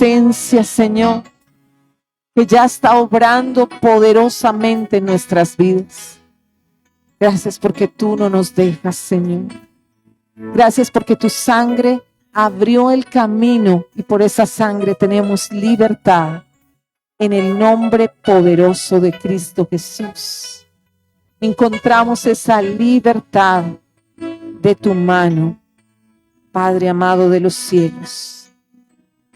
presencia, Señor, que ya está obrando poderosamente en nuestras vidas. Gracias porque tú no nos dejas, Señor. Gracias porque tu sangre abrió el camino y por esa sangre tenemos libertad en el nombre poderoso de Cristo Jesús. Encontramos esa libertad de tu mano, Padre amado de los cielos.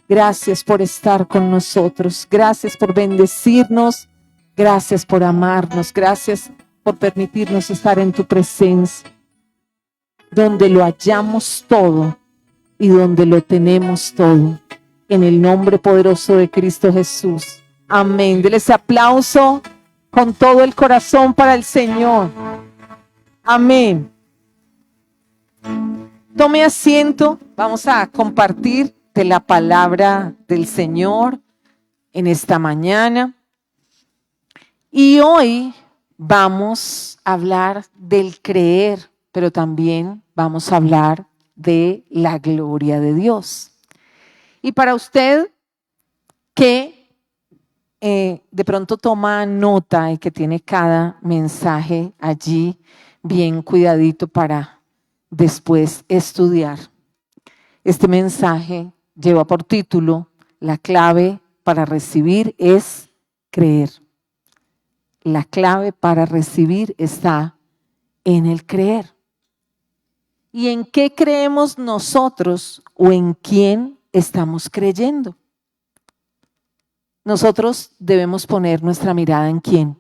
Gracias por estar con nosotros. Gracias por bendecirnos. Gracias por amarnos. Gracias por permitirnos estar en tu presencia, donde lo hallamos todo y donde lo tenemos todo. En el nombre poderoso de Cristo Jesús. Amén. Dele ese aplauso con todo el corazón para el Señor. Amén. Tome asiento. Vamos a compartir de la palabra del Señor en esta mañana. Y hoy vamos a hablar del creer, pero también vamos a hablar de la gloria de Dios. Y para usted que de pronto toma nota y que tiene cada mensaje allí bien cuidadito para después estudiar, este mensaje lleva por título: la clave para recibir es creer. La clave para recibir está en el creer. ¿Y en qué creemos nosotros o en quién estamos creyendo? Nosotros debemos poner nuestra mirada ¿en quién?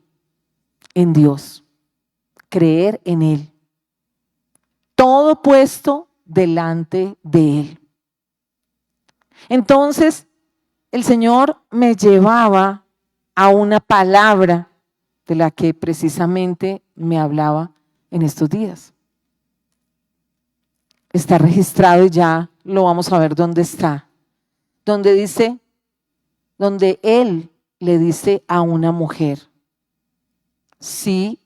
En Dios. Creer en Él. Todo puesto delante de Él. Entonces, el Señor me llevaba a una palabra de la que precisamente me hablaba en estos días. Está registrado y ya lo vamos a ver dónde está. Donde dice, donde Él le dice a una mujer: si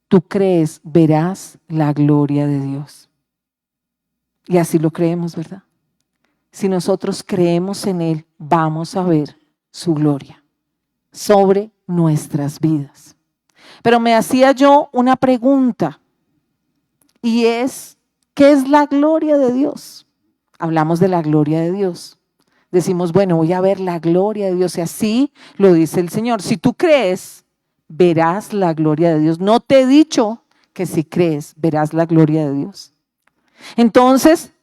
tú crees, verás la gloria de Dios. Y así lo creemos, ¿verdad? Si nosotros creemos en Él, vamos a ver su gloria sobre nuestras vidas. Pero me hacía yo una pregunta, y es: ¿qué es la gloria de Dios? Hablamos de la gloria de Dios. Decimos, bueno, voy a ver la gloria de Dios, y así lo dice el Señor. Si tú crees, verás la gloria de Dios. No te he dicho que si crees, verás la gloria de Dios. Entonces,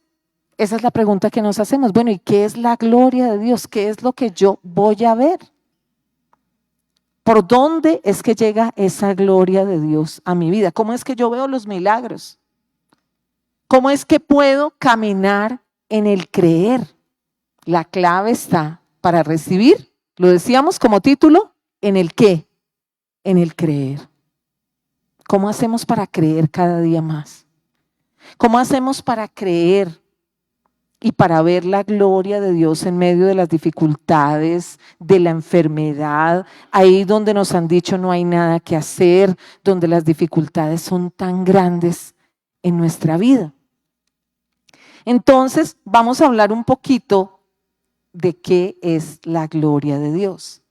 esa es la pregunta que nos hacemos. Bueno, ¿y qué es la gloria de Dios? ¿Qué es lo que yo voy a ver? ¿Por dónde es que llega esa gloria de Dios a mi vida? ¿Cómo es que yo veo los milagros? ¿Cómo es que puedo caminar en el creer? La clave está para recibir, lo decíamos como título, ¿en el qué? En el creer. ¿Cómo hacemos para creer cada día más? ¿Cómo hacemos para creer y para ver la gloria de Dios en medio de las dificultades, de la enfermedad, ahí donde nos han dicho no hay nada que hacer, donde las dificultades son tan grandes en nuestra vida? Entonces, vamos a hablar un poquito de qué es la gloria de Dios.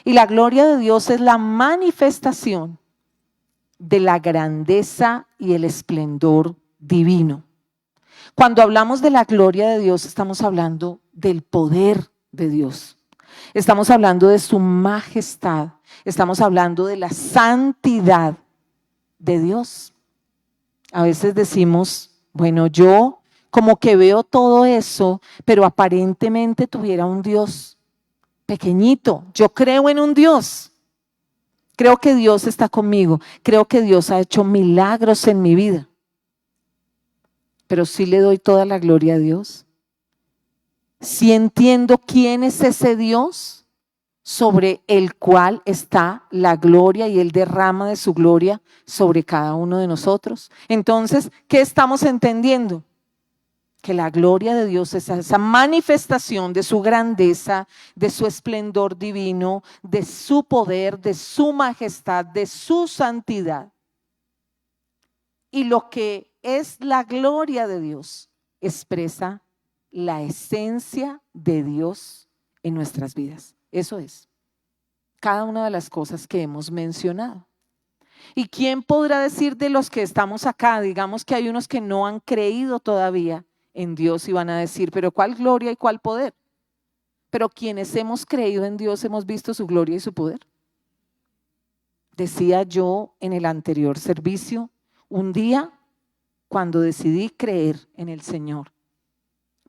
Y la gloria de Dios es la manifestación de la grandeza y el esplendor divino. Cuando hablamos de la gloria de Dios, estamos hablando del poder de Dios. Estamos hablando de su majestad. Estamos hablando de la santidad de Dios. A veces decimos, bueno, yo como que veo todo eso, pero aparentemente tuviera un Dios pequeñito. Yo creo en un Dios. Creo que Dios está conmigo. Creo que Dios ha hecho milagros en mi vida. Pero sí le doy toda la gloria a Dios. Sí entiendo quién es ese Dios sobre el cual está la gloria y Él derrama de su gloria sobre cada uno de nosotros. Entonces, ¿qué estamos entendiendo? Que la gloria de Dios es esa manifestación de su grandeza, de su esplendor divino, de su poder, de su majestad, de su santidad. Y lo que es la gloria de Dios expresa la esencia de Dios en nuestras vidas. Eso es. Cada una de las cosas que hemos mencionado. ¿Y quién podrá decir de los que estamos acá? Digamos que hay unos que no han creído todavía en Dios y van a decir, pero ¿cuál gloria y cuál poder? Pero quienes hemos creído en Dios hemos visto su gloria y su poder. Decía yo en el anterior servicio, un día cuando decidí creer en el Señor.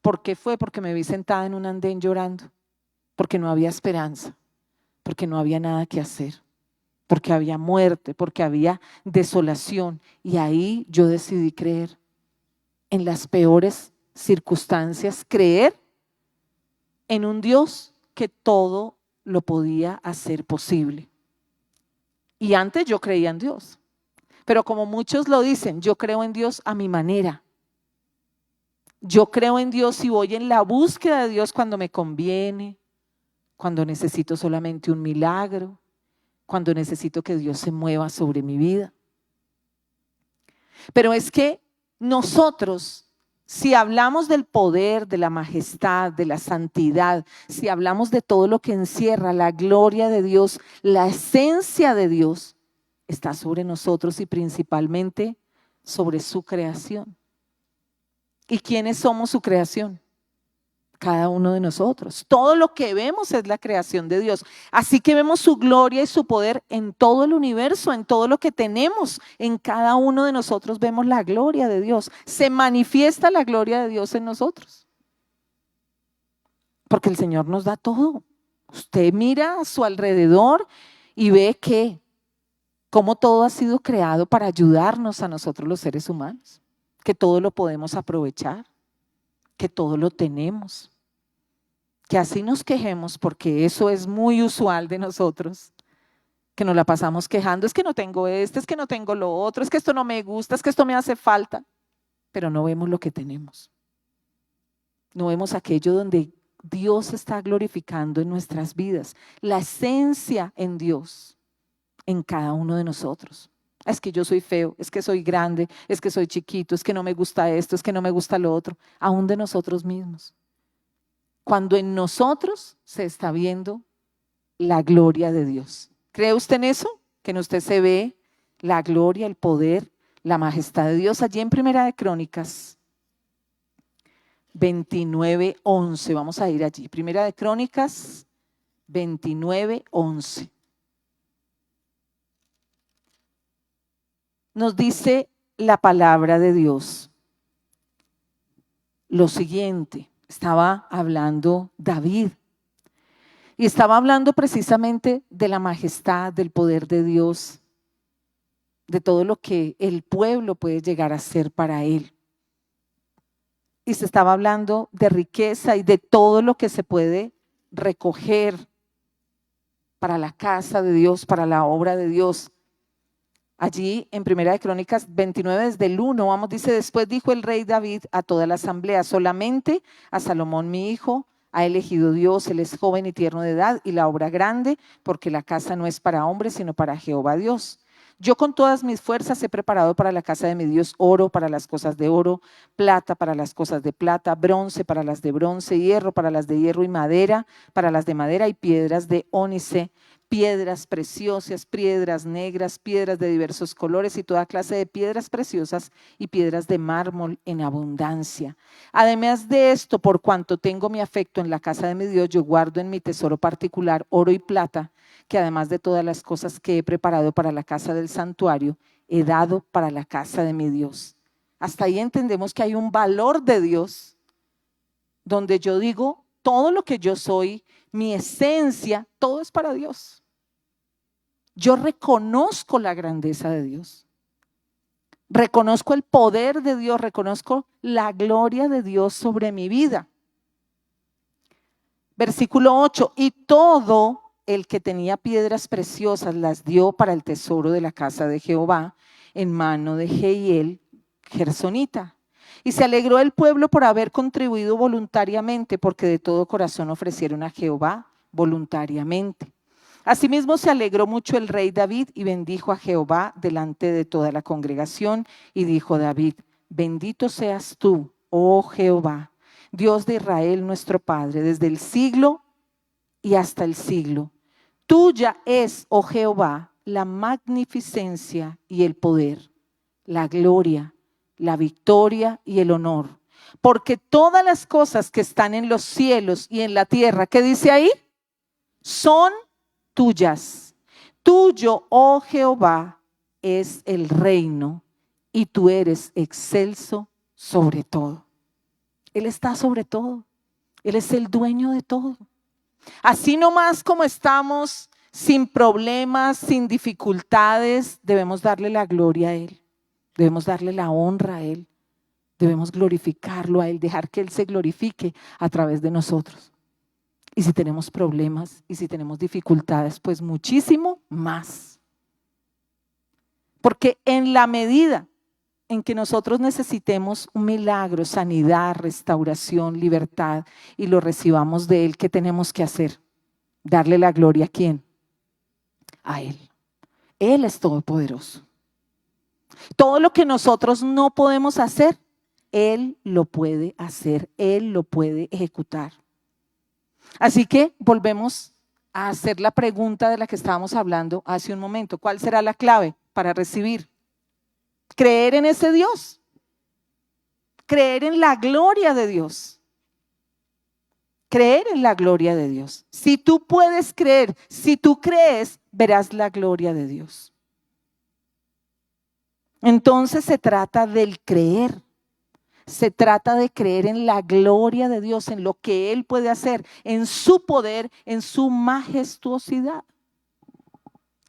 ¿Por qué fue? Porque me vi sentada en un andén llorando, porque no había esperanza, porque no había nada que hacer, porque había muerte, porque había desolación. Y ahí yo decidí creer en las peores circunstancias, creer en un Dios que todo lo podía hacer posible. Y antes yo creía en Dios, pero como muchos lo dicen, yo creo en Dios a mi manera. Yo creo en Dios y voy en la búsqueda de Dios cuando me conviene, cuando necesito solamente un milagro, cuando necesito que Dios se mueva sobre mi vida. Pero es que nosotros, si hablamos del poder, de la majestad, de la santidad, si hablamos de todo lo que encierra la gloria de Dios, la esencia de Dios, está sobre nosotros y principalmente sobre su creación. ¿Y quiénes somos su creación? Cada uno de nosotros. Todo lo que vemos es la creación de Dios. Así que vemos su gloria y su poder en todo el universo, en todo lo que tenemos. En cada uno de nosotros vemos la gloria de Dios. Se manifiesta la gloria de Dios en nosotros. Porque el Señor nos da todo. Usted mira a su alrededor y ve que cómo todo ha sido creado para ayudarnos a nosotros los seres humanos. Que todo lo podemos aprovechar, que todo lo tenemos, que así nos quejemos, porque eso es muy usual de nosotros, que nos la pasamos quejando, es que no tengo esto, es que no tengo lo otro, es que esto no me gusta, es que esto me hace falta, pero no vemos lo que tenemos, no vemos aquello donde Dios está glorificando en nuestras vidas, la esencia en Dios, en cada uno de nosotros. Es que yo soy feo, es que soy grande, es que soy chiquito, es que no me gusta esto, es que no me gusta lo otro, aún de nosotros mismos. Cuando en nosotros se está viendo la gloria de Dios. ¿Cree usted en eso? Que en usted se ve la gloria, el poder, la majestad de Dios. Allí en Primera de Crónicas 29:11, vamos a ir allí. Primera de Crónicas 29:11. Nos dice la palabra de Dios lo siguiente. Estaba hablando David y estaba hablando precisamente de la majestad, del poder de Dios, de todo lo que el pueblo puede llegar a ser para él. Y se estaba hablando de riqueza y de todo lo que se puede recoger para la casa de Dios, para la obra de Dios. Allí en Primera de Crónicas 29, desde el 1, vamos, dice, después dijo el rey David a toda la asamblea, solamente a Salomón mi hijo ha elegido Dios, él es joven y tierno de edad y la obra grande, porque la casa no es para hombres, sino para Jehová Dios. Yo con todas mis fuerzas he preparado para la casa de mi Dios oro para las cosas de oro, plata para las cosas de plata, bronce para las de bronce, hierro para las de hierro y madera para las de madera y piedras de ónice, piedras preciosas, piedras negras, piedras de diversos colores y toda clase de piedras preciosas y piedras de mármol en abundancia. Además de esto, por cuanto tengo mi afecto en la casa de mi Dios, yo guardo en mi tesoro particular oro y plata, que además de todas las cosas que he preparado para la casa del santuario, he dado para la casa de mi Dios. Hasta ahí entendemos que hay un valor de Dios, donde yo digo, todo lo que yo soy, mi esencia, todo es para Dios. Yo reconozco la grandeza de Dios, reconozco el poder de Dios, reconozco la gloria de Dios sobre mi vida. Versículo 8, y todo el que tenía piedras preciosas las dio para el tesoro de la casa de Jehová en mano de Jehiel, gersonita. Y se alegró el pueblo por haber contribuido voluntariamente, porque de todo corazón ofrecieron a Jehová voluntariamente. Asimismo se alegró mucho el rey David y bendijo a Jehová delante de toda la congregación. Y dijo David, bendito seas tú, oh Jehová, Dios de Israel nuestro Padre, desde el siglo y hasta el siglo. Tuya es, oh Jehová, la magnificencia y el poder, la gloria, la victoria y el honor. Porque todas las cosas que están en los cielos y en la tierra, ¿qué dice ahí? Son tuyas. Tuyo, oh Jehová, es el reino y tú eres excelso sobre todo. Él está sobre todo. Él es el dueño de todo. Así nomás como estamos, sin problemas, sin dificultades, debemos darle la gloria a Él. Debemos darle la honra a Él. Debemos glorificarlo a Él, dejar que Él se glorifique a través de nosotros. Y si tenemos problemas y si tenemos dificultades, pues muchísimo más. Porque en la medida en que nosotros necesitemos un milagro, sanidad, restauración, libertad y lo recibamos de Él, ¿qué tenemos que hacer? Darle la gloria ¿a quién? A Él. Él es todopoderoso. Todo lo que nosotros no podemos hacer, Él lo puede hacer, Él lo puede ejecutar. Así que volvemos a hacer la pregunta de la que estábamos hablando hace un momento. ¿Cuál será la clave para recibir? Creer en ese Dios. Creer en la gloria de Dios. Creer en la gloria de Dios. Si tú puedes creer, si tú crees, verás la gloria de Dios. Entonces se trata del creer. Se trata de creer en la gloria de Dios, en lo que Él puede hacer, en su poder, en su majestuosidad.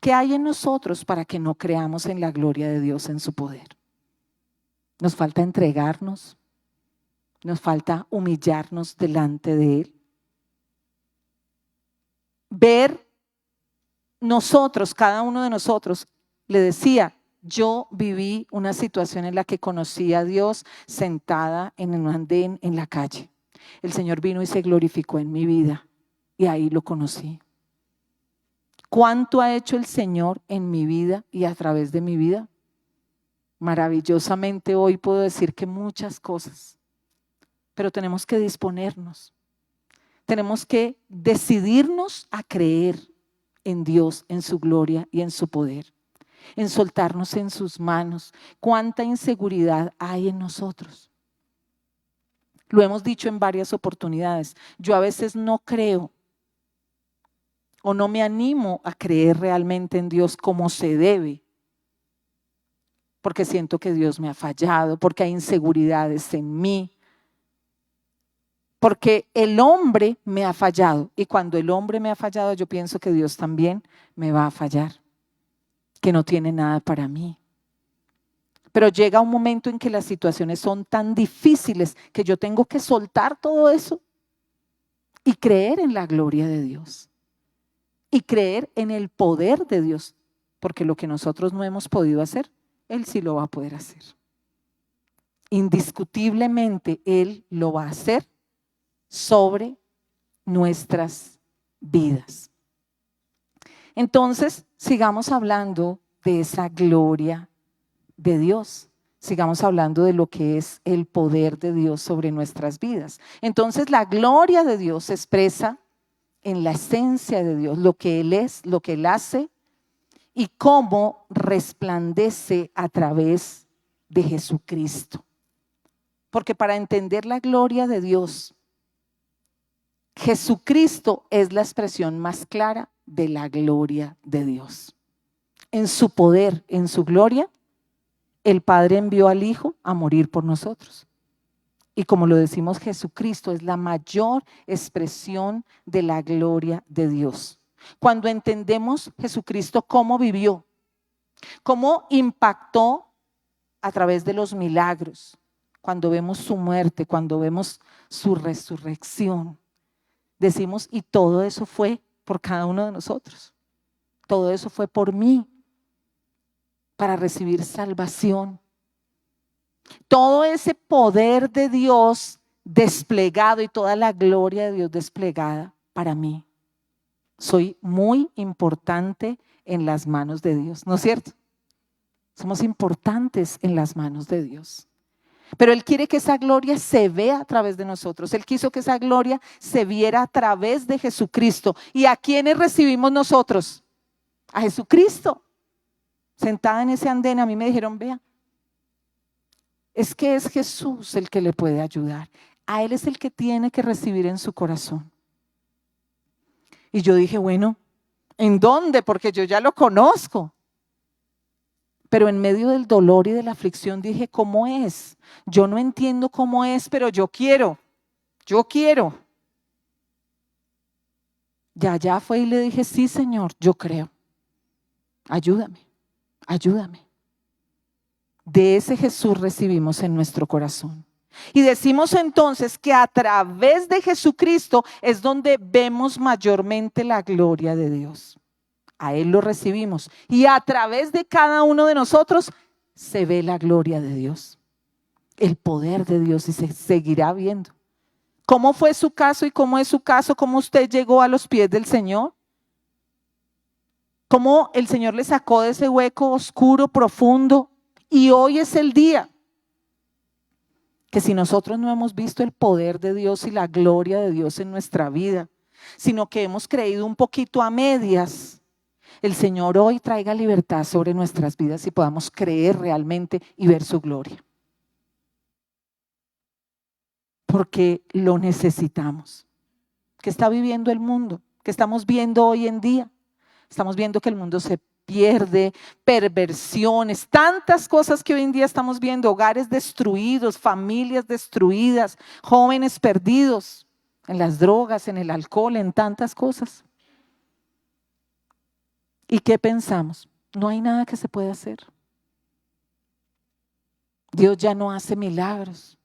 ¿Qué hay en nosotros para que no creamos en la gloria de Dios, en su poder? Nos falta entregarnos, nos falta humillarnos delante de Él. Ver nosotros, cada uno de nosotros, le decía, yo viví una situación en la que conocí a Dios sentada en un andén en la calle. El Señor vino y se glorificó en mi vida y ahí lo conocí. ¿Cuánto ha hecho el Señor en mi vida y a través de mi vida? Maravillosamente hoy puedo decir que muchas cosas, pero tenemos que disponernos. Tenemos que decidirnos a creer en Dios, en su gloria y en su poder, en soltarnos en sus manos. ¿Cuánta inseguridad hay en nosotros? Lo hemos dicho en varias oportunidades. Yo a veces no creo o no me animo a creer realmente en Dios como se debe, porque siento que Dios me ha fallado, porque hay inseguridades en mí, porque el hombre me ha fallado. Y cuando el hombre me ha fallado, yo pienso que Dios también me va a fallar, que no tiene nada para mí. Pero llega un momento en que las situaciones son tan difíciles que yo tengo que soltar todo eso y creer en la gloria de Dios y creer en el poder de Dios, porque lo que nosotros no hemos podido hacer, Él sí lo va a poder hacer. Indiscutiblemente Él lo va a hacer sobre nuestras vidas. Entonces, sigamos hablando de esa gloria de Dios. Sigamos hablando de lo que es el poder de Dios sobre nuestras vidas. Entonces, la gloria de Dios se expresa en la esencia de Dios, lo que Él es, lo que Él hace y cómo resplandece a través de Jesucristo. Porque para entender la gloria de Dios, Jesucristo es la expresión más clara de la gloria de Dios. En su poder, en su gloria, el Padre envió al Hijo a morir por nosotros. Y como lo decimos, Jesucristo es la mayor expresión de la gloria de Dios. Cuando entendemos Jesucristo cómo vivió, cómo impactó a través de los milagros, cuando vemos su muerte, cuando vemos su resurrección, decimos, y todo eso fue por cada uno de nosotros. Todo eso fue por mí, para recibir salvación. Todo ese poder de Dios desplegado y toda la gloria de Dios desplegada para mí. Soy muy importante en las manos de Dios, ¿no es cierto? Somos importantes en las manos de Dios. Pero Él quiere que esa gloria se vea a través de nosotros. Él quiso que esa gloria se viera a través de Jesucristo. ¿Y a quiénes recibimos nosotros? A Jesucristo. Sentada en ese andén, a mí me dijeron, vea, es que es Jesús el que le puede ayudar. A Él es el que tiene que recibir en su corazón. Y yo dije, bueno, ¿en dónde? Porque yo ya lo conozco. Pero en medio del dolor y de la aflicción dije, ¿cómo es? Yo no entiendo cómo es, pero yo quiero. Ya fue y le dije, sí, Señor, yo creo. Ayúdame. De ese Jesús recibimos en nuestro corazón. Y decimos entonces que a través de Jesucristo es donde vemos mayormente la gloria de Dios. A Él lo recibimos. Y a través de cada uno de nosotros se ve la gloria de Dios. El poder de Dios y se seguirá viendo. ¿Cómo fue su caso y cómo es su caso? ¿Cómo usted llegó a los pies del Señor? ¿Cómo el Señor le sacó de ese hueco oscuro, profundo? Y hoy es el día que si nosotros no hemos visto el poder de Dios y la gloria de Dios en nuestra vida, sino que hemos creído un poquito a medias, el Señor hoy traiga libertad sobre nuestras vidas y podamos creer realmente y ver su gloria. Porque lo necesitamos. ¿Qué está viviendo el mundo? ¿Qué estamos viendo hoy en día? Estamos viendo que el mundo se pierde, perversiones, tantas cosas que hoy en día estamos viendo, hogares destruidos, familias destruidas, jóvenes perdidos en las drogas, en el alcohol, en tantas cosas. ¿Y qué pensamos? No hay nada que se pueda hacer. Dios ya no hace milagros.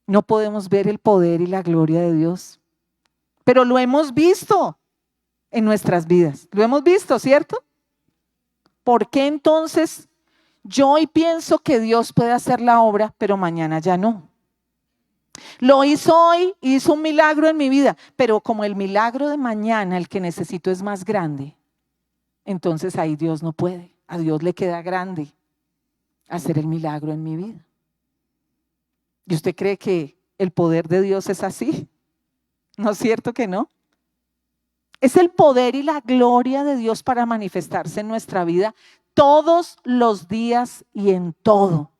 No podemos ver el poder y la gloria de Dios. Pero lo hemos visto en nuestras vidas. Lo hemos visto, ¿cierto? ¿Por qué entonces yo hoy pienso que Dios puede hacer la obra, pero mañana ya no? Lo hizo hoy, hizo un milagro en mi vida, pero como el milagro de mañana, el que necesito es más grande, entonces ahí Dios no puede. A Dios le queda grande hacer el milagro en mi vida. ¿Y usted cree que el poder de Dios es así? ¿No es cierto que no? Es el poder y la gloria de Dios para manifestarse en nuestra vida todos los días y en todo.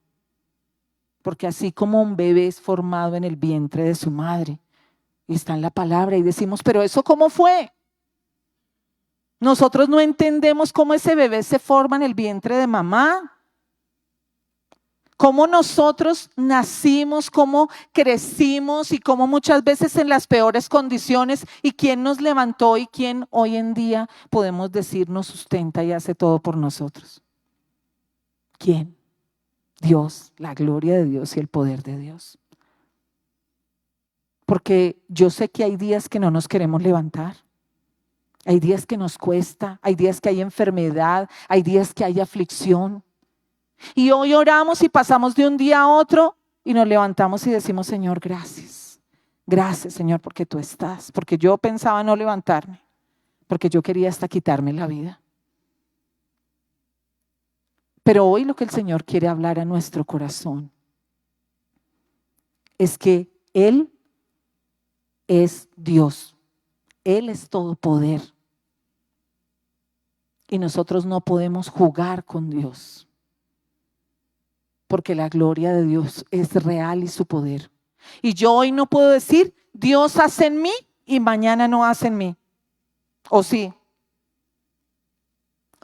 Porque así como un bebé es formado en el vientre de su madre, y está en la palabra y decimos, pero ¿eso cómo fue? Nosotros no entendemos cómo ese bebé se forma en el vientre de mamá. Cómo nosotros nacimos, cómo crecimos y cómo muchas veces en las peores condiciones y quién nos levantó y quién hoy en día podemos decir nos sustenta y hace todo por nosotros. ¿Quién? Dios, la gloria de Dios y el poder de Dios. Porque yo sé que hay días que no nos queremos levantar. Hay días que nos cuesta, hay días que hay enfermedad, hay días que hay aflicción. Y hoy oramos y pasamos de un día a otro y nos levantamos y decimos, Señor, gracias. Gracias, Señor, porque tú estás. Porque yo pensaba no levantarme, porque yo quería hasta quitarme la vida. Pero hoy lo que el Señor quiere hablar a nuestro corazón es que Él es Dios. Él es todo poder. Y nosotros no podemos jugar con Dios. Porque la gloria de Dios es real y su poder. Y yo hoy no puedo decir, Dios hace en mí y mañana no hace en mí. ¿O sí?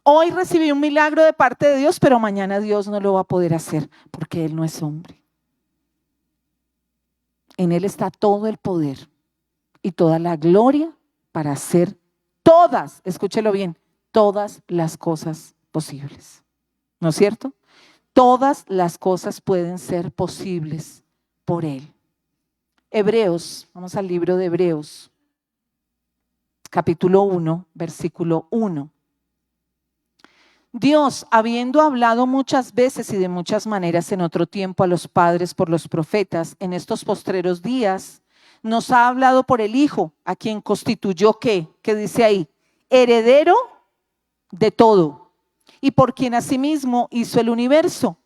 Hoy recibí un milagro de parte de Dios, pero mañana Dios no lo va a poder hacer porque Él no es hombre. En Él está todo el poder y toda la gloria para hacer todas, escúchelo bien, todas las cosas posibles. ¿No es cierto? Todas las cosas pueden ser posibles por Él. Hebreos, vamos al libro de Hebreos, capítulo 1, versículo 1. Dios, habiendo hablado muchas veces y de muchas maneras en otro tiempo a los padres por los profetas, en estos postreros días, nos ha hablado por el Hijo, a quien constituyó ¿qué? ¿Qué dice ahí? Heredero de todo. Y por quien asimismo hizo el universo,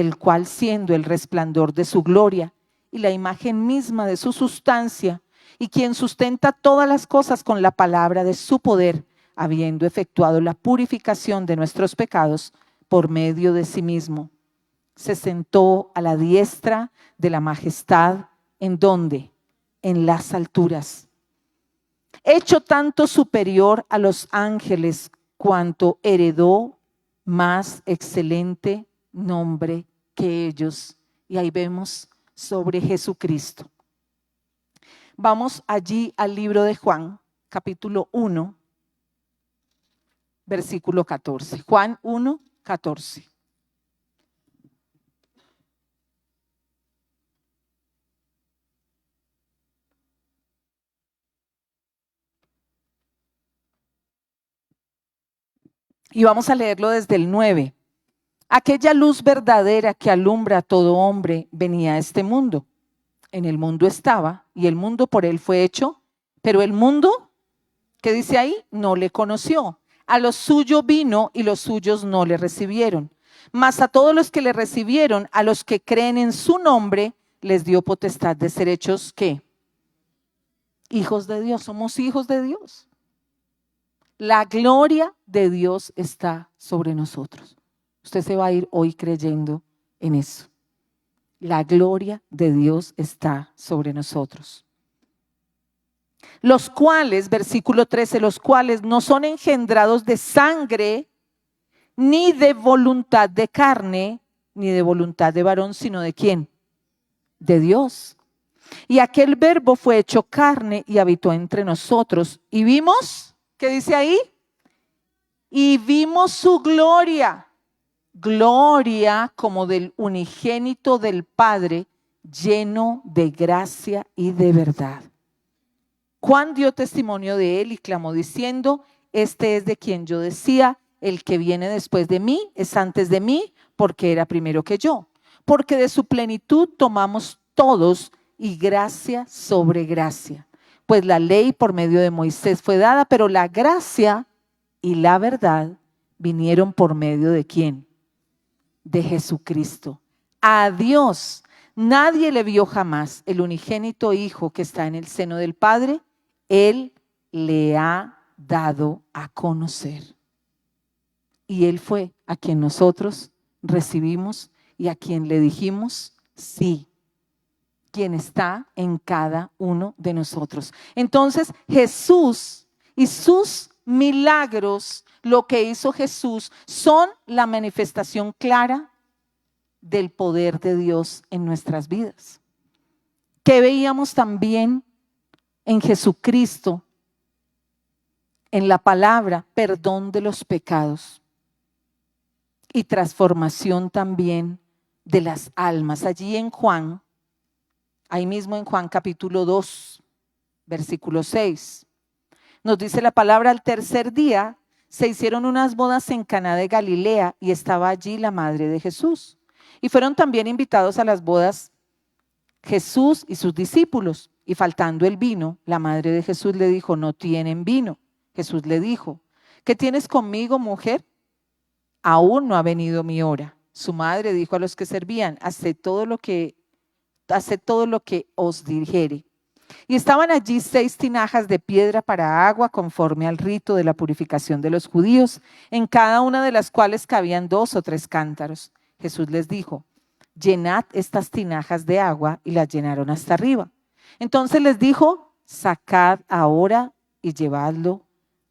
el cual siendo el resplandor de su gloria y la imagen misma de su sustancia, y quien sustenta todas las cosas con la palabra de su poder, habiendo efectuado la purificación de nuestros pecados por medio de sí mismo, se sentó a la diestra de la majestad. ¿En dónde? En las alturas. Hecho tanto superior a los ángeles, cuanto heredó más excelente nombre que ellos. Y ahí vemos sobre Jesucristo. Vamos allí al libro de Juan, capítulo 1, versículo 14. Juan 1, 14. Y vamos a leerlo desde el 9. Aquella luz verdadera que alumbra a todo hombre venía a este mundo. En el mundo estaba y el mundo por él fue hecho, pero el mundo, ¿qué dice ahí? No le conoció. A lo suyo vino y los suyos no le recibieron. Mas a todos los que le recibieron, a los que creen en su nombre, les dio potestad de ser hechos, ¿qué? Hijos de Dios. Somos hijos de Dios. La gloria de Dios está sobre nosotros. Usted se va a ir hoy creyendo en eso. La gloria de Dios está sobre nosotros. Los cuales, versículo 13, los cuales no son engendrados de sangre, ni de voluntad de carne, ni de voluntad de varón, sino de ¿quién? De Dios. Y aquel verbo fue hecho carne y habitó entre nosotros. Y vimos, ¿qué dice ahí? Y vimos su gloria. Gloria como del unigénito del Padre, lleno de gracia y de verdad. Juan dio testimonio de él y clamó diciendo: este es de quien yo decía, el que viene después de mí es antes de mí, porque era primero que yo. Porque de su plenitud tomamos todos, y gracia sobre gracia. Pues la ley por medio de Moisés fue dada, pero la gracia y la verdad vinieron por medio de ¿quién? De Jesucristo. A Dios nadie le vio jamás. El unigénito Hijo que está en el seno del Padre, Él le ha dado a conocer. Y Él fue a quien nosotros recibimos y a quien le dijimos sí, quien está en cada uno de nosotros. Entonces Jesús y sus milagros, lo que hizo Jesús, son la manifestación clara del poder de Dios en nuestras vidas. Que veíamos también en Jesucristo, en la palabra, perdón de los pecados y transformación también de las almas. Allí en Juan, ahí mismo en Juan capítulo 2, versículo 6. Nos dice la palabra: al tercer día se hicieron unas bodas en Caná de Galilea y estaba allí la madre de Jesús. Y fueron también invitados a las bodas Jesús y sus discípulos. Y faltando el vino, la madre de Jesús le dijo: no tienen vino. Jesús le dijo: ¿qué tienes conmigo, mujer? Aún no ha venido mi hora. Su madre dijo a los que servían: haced todo lo que os dijere. Y estaban allí 6 tinajas de piedra para agua, conforme al rito de la purificación de los judíos, en cada una de las cuales cabían 2 o 3 cántaros. Jesús les dijo: llenad estas tinajas de agua, y las llenaron hasta arriba. Entonces les dijo: sacad ahora y llevadlo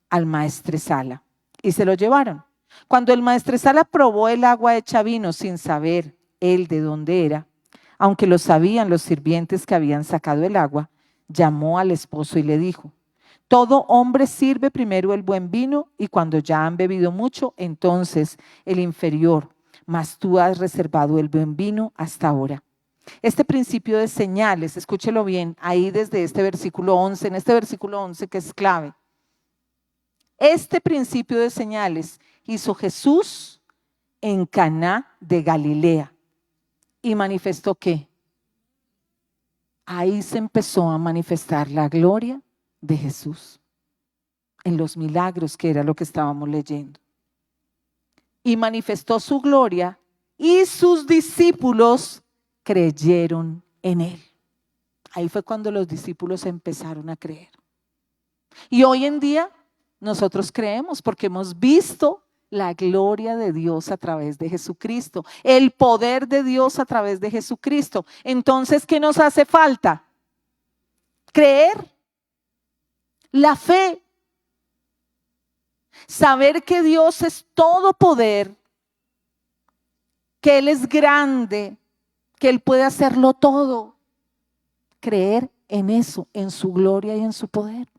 al maestresala. Y se lo llevaron. Cuando el maestresala probó el agua hecha vino sin saber él de dónde era, aunque lo sabían los sirvientes que habían sacado el agua, llamó al esposo y le dijo: todo hombre sirve primero el buen vino, y cuando ya han bebido mucho, entonces el inferior, mas tú has reservado el buen vino hasta ahora. Este principio de señales, escúchelo bien, ahí desde este versículo 11, en este versículo 11 que es clave. Este principio de señales hizo Jesús en Caná de Galilea. ¿Y manifestó qué? Ahí se empezó a manifestar la gloria de Jesús en los milagros, que era lo que estábamos leyendo. Y manifestó su gloria y sus discípulos creyeron en él. Ahí fue cuando los discípulos empezaron a creer. Y hoy en día nosotros creemos porque hemos visto la gloria de Dios a través de Jesucristo, el poder de Dios a través de Jesucristo. Entonces, ¿qué nos hace falta? Creer, la fe, saber que Dios es todo poder, que Él es grande, que Él puede hacerlo todo. Creer en eso, en su gloria y en su poder.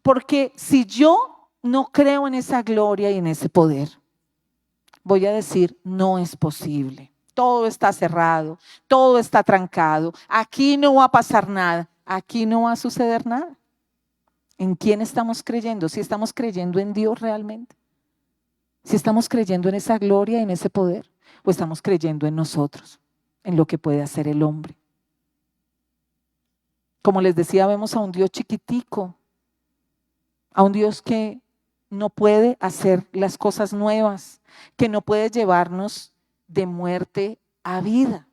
Porque si yo no creo en esa gloria y en ese poder, voy a decir, no es posible. Todo está cerrado, todo está trancado. Aquí no va a pasar nada, aquí no va a suceder nada. ¿En quién estamos creyendo? Si estamos creyendo en Dios realmente. Si estamos creyendo en esa gloria y en ese poder, o estamos creyendo en nosotros, en lo que puede hacer el hombre. Como les decía, vemos a un Dios chiquitico, a un Dios que no puede hacer las cosas nuevas, que no puede llevarnos de muerte a vida.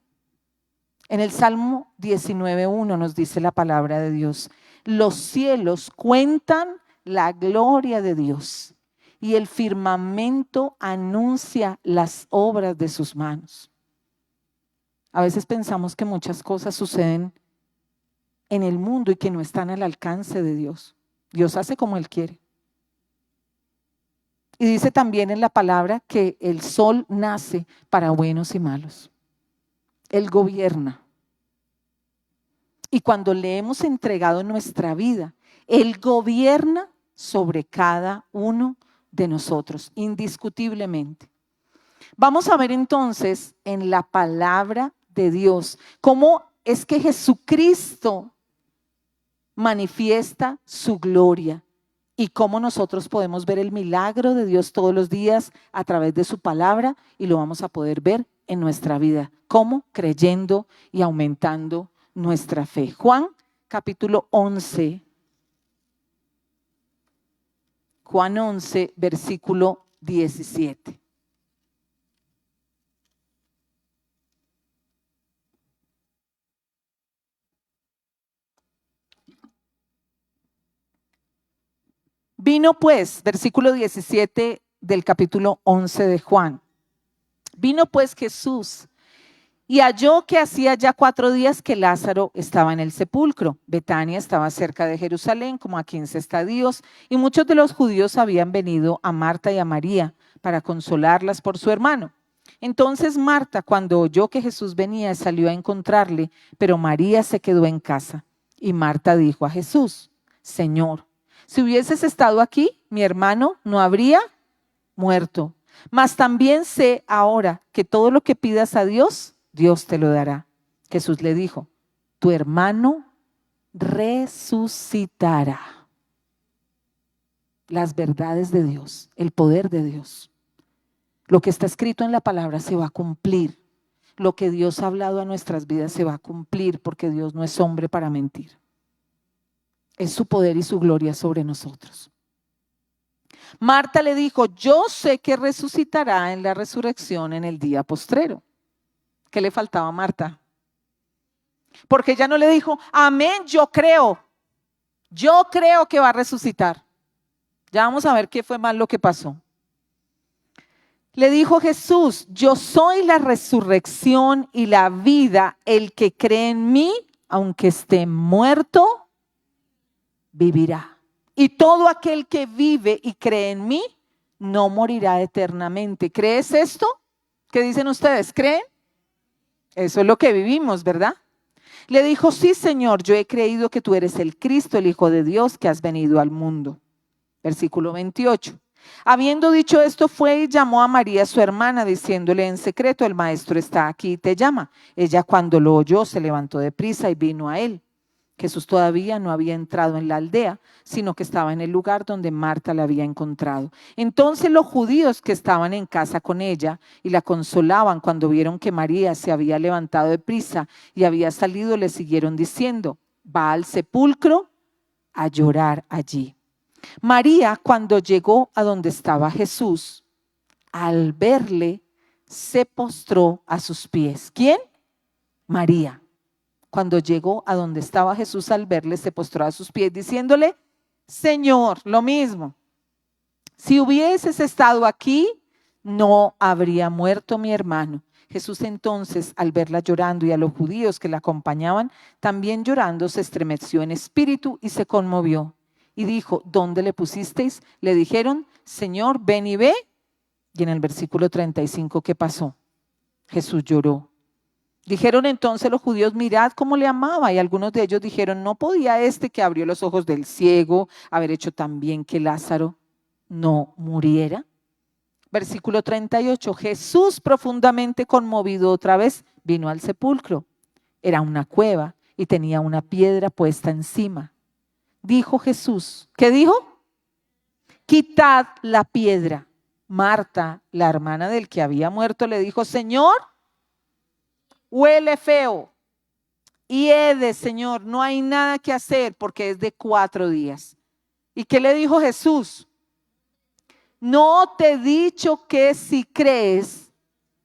En el Salmo 19:1 nos dice la palabra de Dios: los cielos cuentan la gloria de Dios y el firmamento anuncia las obras de sus manos. A veces pensamos que muchas cosas suceden en el mundo y que no están al alcance de Dios. Dios hace como Él quiere. Y dice también en la palabra que el sol nace para buenos y malos. Él gobierna. Y cuando le hemos entregado nuestra vida, Él gobierna sobre cada uno de nosotros, indiscutiblemente. Vamos a ver entonces en la palabra de Dios cómo es que Jesucristo manifiesta su gloria y cómo nosotros podemos ver el milagro de Dios todos los días a través de su palabra, y lo vamos a poder ver en nuestra vida. ¿Cómo? Creyendo y aumentando nuestra fe. Juan capítulo 11. Juan 11, versículo 17. Vino pues, versículo 17 del capítulo 11 de Juan. Vino pues Jesús y halló que hacía ya 4 días que Lázaro estaba en el sepulcro. Betania estaba cerca de Jerusalén, como a 15 estadios, y muchos de los judíos habían venido a Marta y a María para consolarlas por su hermano. Entonces Marta, cuando oyó que Jesús venía, salió a encontrarle, pero María se quedó en casa. Y Marta dijo a Jesús: Señor, si hubieses estado aquí, mi hermano no habría muerto. Mas también sé ahora que todo lo que pidas a Dios, Dios te lo dará. Jesús le dijo: tu hermano resucitará. Las verdades de Dios, el poder de Dios. Lo que está escrito en la palabra se va a cumplir. Lo que Dios ha hablado a nuestras vidas se va a cumplir, porque Dios no es hombre para mentir. Es su poder y su gloria sobre nosotros. Marta le dijo: yo sé que resucitará en la resurrección en el día postrero. ¿Qué le faltaba a Marta? Porque ella no le dijo: amén, yo creo que va a resucitar. Ya vamos a ver qué fue mal lo que pasó. Le dijo Jesús: yo soy la resurrección y la vida. El que cree en mí, aunque esté muerto, vivirá. Y todo aquel que vive y cree en mí, no morirá eternamente. ¿Crees esto? ¿Qué dicen ustedes? ¿Creen? Eso es lo que vivimos, ¿verdad? Le dijo: sí, Señor, yo he creído que tú eres el Cristo, el Hijo de Dios, que has venido al mundo. Versículo 28. Habiendo dicho esto, fue y llamó a María, su hermana, diciéndole en secreto: el maestro está aquí y te llama. Ella, cuando lo oyó, se levantó de prisa y vino a él. Jesús todavía no había entrado en la aldea, sino que estaba en el lugar donde Marta la había encontrado. Entonces los judíos que estaban en casa con ella y la consolaban, cuando vieron que María se había levantado de prisa y había salido, le siguieron diciendo: va al sepulcro a llorar allí. María, cuando llegó a donde estaba Jesús, al verle, se postró a sus pies. ¿Quién? María. Cuando llegó a donde estaba Jesús, al verle, se postró a sus pies, diciéndole: Señor, lo mismo, si hubieses estado aquí, no habría muerto mi hermano. Jesús entonces, al verla llorando y a los judíos que la acompañaban, también llorando, se estremeció en espíritu y se conmovió. Y dijo: ¿Dónde le pusisteis? Le dijeron: Señor, ven y ve. Y en el versículo 35, ¿qué pasó? Jesús lloró. Dijeron entonces los judíos: mirad cómo le amaba. Y algunos de ellos dijeron: ¿no podía este que abrió los ojos del ciego haber hecho también que Lázaro no muriera? Versículo 38, Jesús, profundamente conmovido otra vez, vino al sepulcro. Era una cueva y tenía una piedra puesta encima. Dijo Jesús, ¿qué dijo? Quitad la piedra. Marta, la hermana del que había muerto, le dijo: Señor, huele feo. Y Ede, Señor, no hay nada que hacer porque es de 4 días. ¿Y qué le dijo Jesús? ¿No te he dicho que si crees,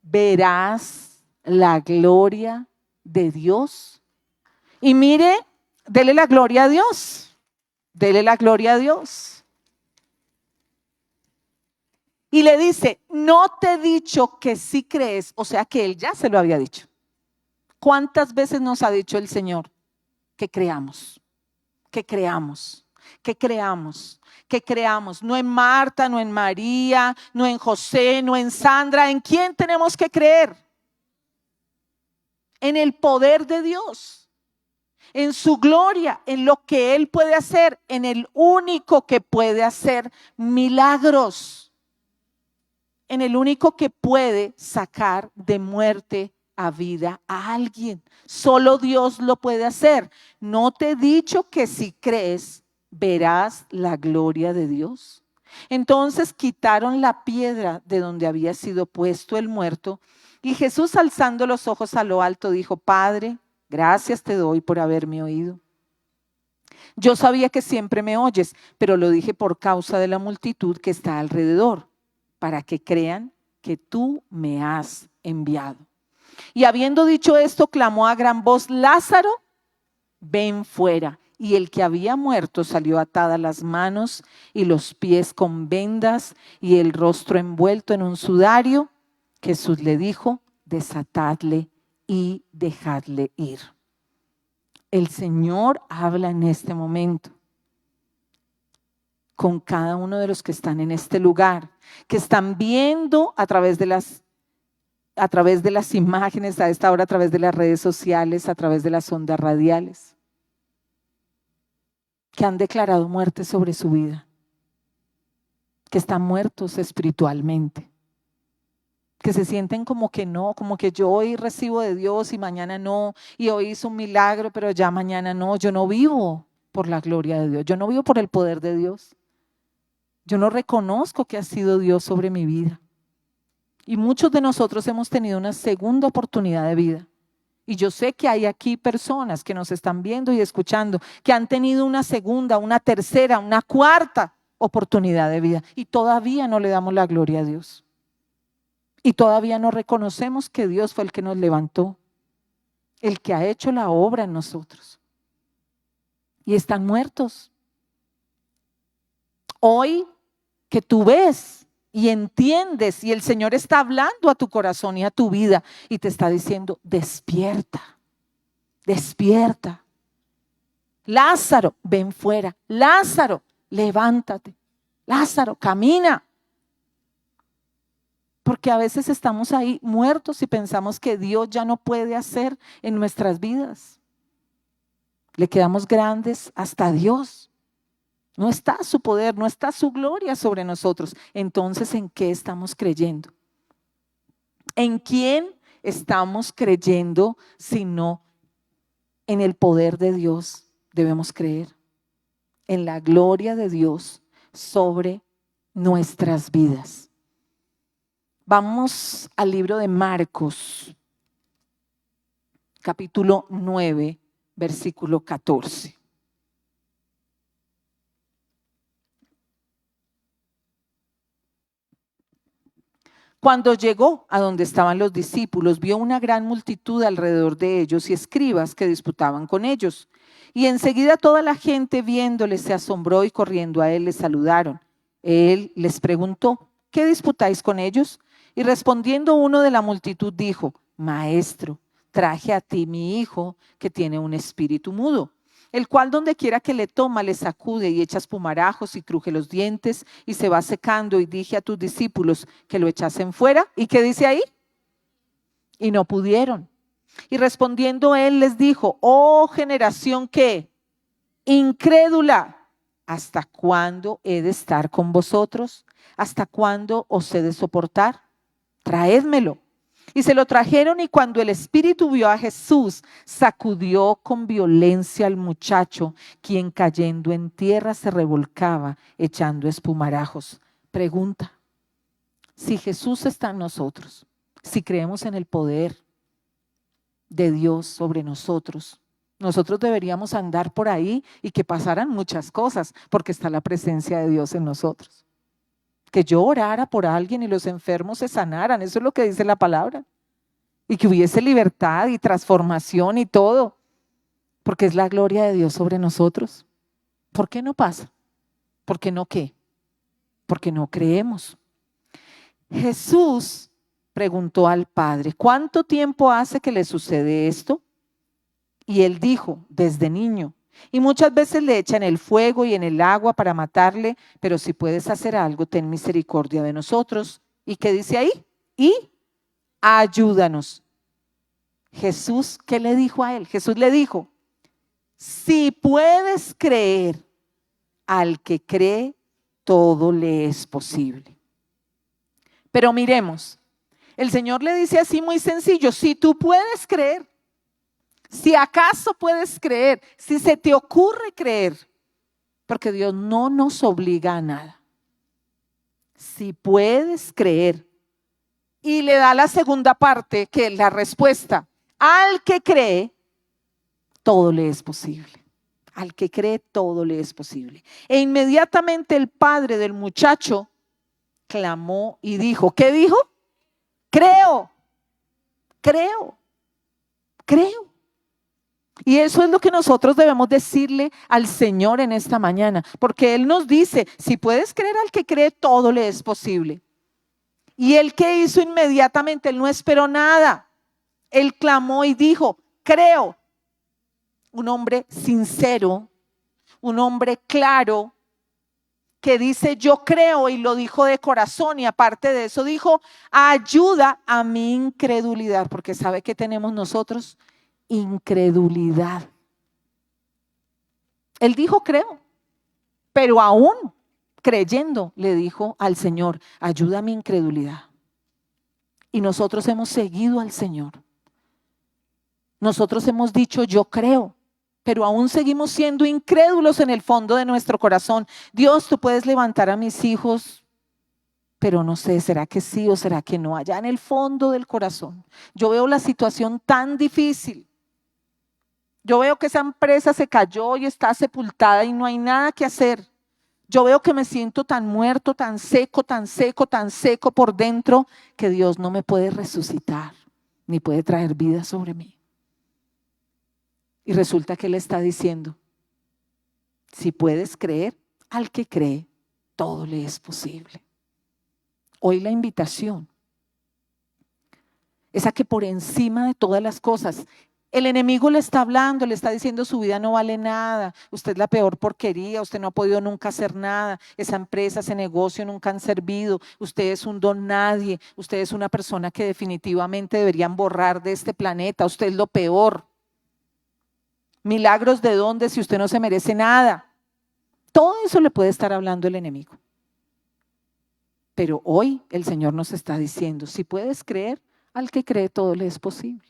verás la gloria de Dios? Y mire, dele la gloria a Dios. Dele la gloria a Dios. Y le dice: no te he dicho que si crees, o sea que él ya se lo había dicho. ¿Cuántas veces nos ha dicho el Señor que creamos? Que creamos, que creamos, que creamos. No en Marta, no en María, no en José, no en Sandra. ¿En quién tenemos que creer? En el poder de Dios, en su gloria, en lo que Él puede hacer, en el único que puede hacer milagros, en el único que puede sacar de muerte a vida a alguien. Solo Dios lo puede hacer. ¿No te he dicho que si crees, verás la gloria de Dios? Entonces quitaron la piedra de donde había sido puesto el muerto, y Jesús, alzando los ojos a lo alto, dijo: Padre, gracias te doy por haberme oído. Yo sabía que siempre me oyes, pero lo dije por causa de la multitud que está alrededor, para que crean que tú me has enviado. Y habiendo dicho esto, clamó a gran voz: Lázaro, ven fuera. Y el que había muerto salió atadas las manos y los pies con vendas y el rostro envuelto en un sudario. Jesús le dijo: desatadle y dejadle ir. El Señor habla en este momento con cada uno de los que están en este lugar, que están viendo a través de las imágenes a esta hora, a través de las redes sociales, a través de las ondas radiales, que han declarado muerte sobre su vida, que están muertos espiritualmente, que se sienten como que no, como que yo hoy recibo de Dios y mañana no, y hoy hice un milagro, pero ya mañana no. Yo no vivo por la gloria de Dios, yo no vivo por el poder de Dios, yo no reconozco que ha sido Dios sobre mi vida. Y muchos de nosotros hemos tenido una segunda oportunidad de vida. Y yo sé que hay aquí personas que nos están viendo y escuchando que han tenido una segunda, una tercera, una cuarta oportunidad de vida y todavía no le damos la gloria a Dios. Y todavía no reconocemos que Dios fue el que nos levantó, el que ha hecho la obra en nosotros. Y están muertos. Hoy que tú ves y entiendes y el Señor está hablando a tu corazón y a tu vida y te está diciendo: despierta, despierta. Lázaro, ven fuera. Lázaro, levántate. Lázaro, camina. Porque a veces estamos ahí muertos y pensamos que Dios ya no puede hacer en nuestras vidas. Le quedamos grandes hasta Dios. No está su poder, no está su gloria sobre nosotros. Entonces, ¿en qué estamos creyendo? ¿En quién estamos creyendo si no en el poder de Dios? Debemos creer en la gloria de Dios sobre nuestras vidas. Vamos al libro de Marcos, capítulo 9, versículo 14. Cuando llegó a donde estaban los discípulos, vio una gran multitud alrededor de ellos y escribas que disputaban con ellos. Y enseguida toda la gente viéndole se asombró y corriendo a él le saludaron. Él les preguntó: ¿qué disputáis con ellos? Y respondiendo uno de la multitud dijo: Maestro, traje a ti mi hijo que tiene un espíritu mudo, el cual donde quiera que le toma le sacude y echa espumarajos y cruje los dientes y se va secando, y dije a tus discípulos que lo echasen fuera. ¿Y qué dice ahí? Y no pudieron. Y respondiendo él les dijo: oh generación que incrédula, ¿hasta cuándo he de estar con vosotros? ¿Hasta cuándo os he de soportar? Traédmelo. Y se lo trajeron, y cuando el espíritu vio a Jesús, sacudió con violencia al muchacho, quien cayendo en tierra se revolcaba, echando espumarajos. Pregunta: si Jesús está en nosotros, si creemos en el poder de Dios sobre nosotros, nosotros deberíamos andar por ahí y que pasaran muchas cosas, porque está la presencia de Dios en nosotros. Que yo orara por alguien y los enfermos se sanaran, eso es lo que dice la palabra. Y que hubiese libertad y transformación y todo, porque es la gloria de Dios sobre nosotros. ¿Por qué no pasa? ¿Por qué no qué? Porque no creemos. Jesús preguntó al Padre: ¿cuánto tiempo hace que le sucede esto? Y él dijo: desde niño. Y muchas veces le echan el fuego y en el agua para matarle, pero si puedes hacer algo, ten misericordia de nosotros. ¿Y qué dice ahí? Y ayúdanos. Jesús, ¿qué le dijo a él? Jesús le dijo: si puedes creer, al que cree, todo le es posible. Pero miremos, el Señor le dice así muy sencillo: si tú puedes creer, si acaso puedes creer, si se te ocurre creer, porque Dios no nos obliga a nada. Si puedes creer. Y le da la segunda parte, que es la respuesta: al que cree, todo le es posible. Al que cree, todo le es posible. E inmediatamente el padre del muchacho clamó y dijo: ¿qué dijo? Creo, creo, creo. Y eso es lo que nosotros debemos decirle al Señor en esta mañana, porque Él nos dice: si puedes creer, al que cree, todo le es posible. Y Él, ¿qué hizo inmediatamente? Él no esperó nada. Él clamó y dijo: creo. Un hombre sincero, un hombre claro, que dice: yo creo, y lo dijo de corazón, y aparte de eso dijo: ayuda a mi incredulidad, porque ¿sabe qué tenemos nosotros? Incredulidad. Él dijo: creo, pero aún creyendo le dijo al Señor: ayuda a mi incredulidad. Y nosotros hemos seguido al Señor. Nosotros hemos dicho: yo creo, pero aún seguimos siendo incrédulos en el fondo de nuestro corazón. Dios, tú puedes levantar a mis hijos, pero no sé, ¿será que sí o será que no? Allá en el fondo del corazón, yo veo la situación tan difícil. Yo veo que esa empresa se cayó y está sepultada y no hay nada que hacer. Yo veo que me siento tan muerto, tan seco, tan seco, tan seco por dentro, que Dios no me puede resucitar, ni puede traer vida sobre mí. Y resulta que Él está diciendo: si puedes creer, al que cree, todo le es posible. Hoy la invitación es a que por encima de todas las cosas, el enemigo le está hablando, le está diciendo: su vida no vale nada, usted es la peor porquería, usted no ha podido nunca hacer nada, esa empresa, ese negocio nunca han servido, usted es un don nadie, usted es una persona que definitivamente deberían borrar de este planeta, usted es lo peor. Milagros de dónde si usted no se merece nada. Todo eso le puede estar hablando el enemigo. Pero hoy el Señor nos está diciendo: si puedes creer, al que cree, todo le es posible.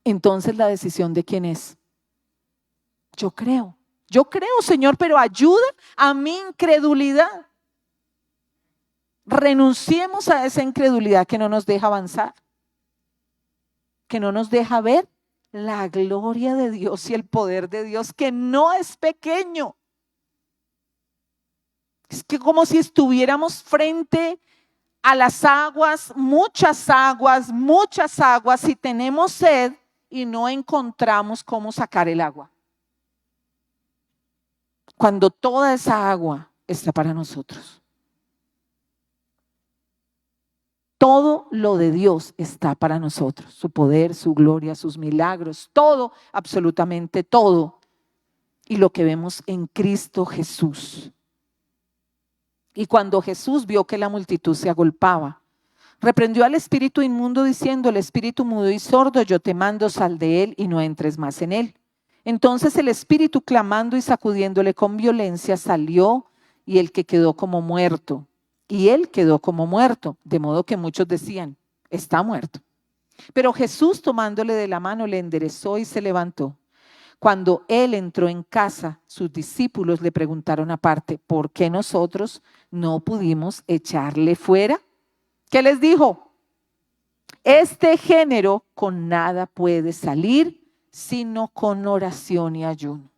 Entonces la decisión de quién es: yo creo, Señor, pero ayuda a mi incredulidad. Renunciemos a esa incredulidad que no nos deja avanzar, que no nos deja ver la gloria de Dios y el poder de Dios, que no es pequeño. Es que como si estuviéramos frente a las aguas, muchas aguas, y tenemos sed y no encontramos cómo sacar el agua. Cuando toda esa agua está para nosotros. Todo lo de Dios está para nosotros, su poder, su gloria, sus milagros, todo, absolutamente todo. Y lo que vemos en Cristo Jesús. Y cuando Jesús vio que la multitud se agolpaba, reprendió al espíritu inmundo diciendo: el espíritu mudo y sordo, yo te mando, sal de él y no entres más en él. Entonces el espíritu, clamando y sacudiéndole con violencia, salió, y él quedó como muerto. Y él quedó como muerto, de modo que muchos decían: está muerto. Pero Jesús, tomándole de la mano, le enderezó y se levantó. Cuando él entró en casa, sus discípulos le preguntaron aparte: ¿por qué nosotros no pudimos echarle fuera? ¿Qué les dijo? Este género con nada puede salir, sino con oración y ayuno.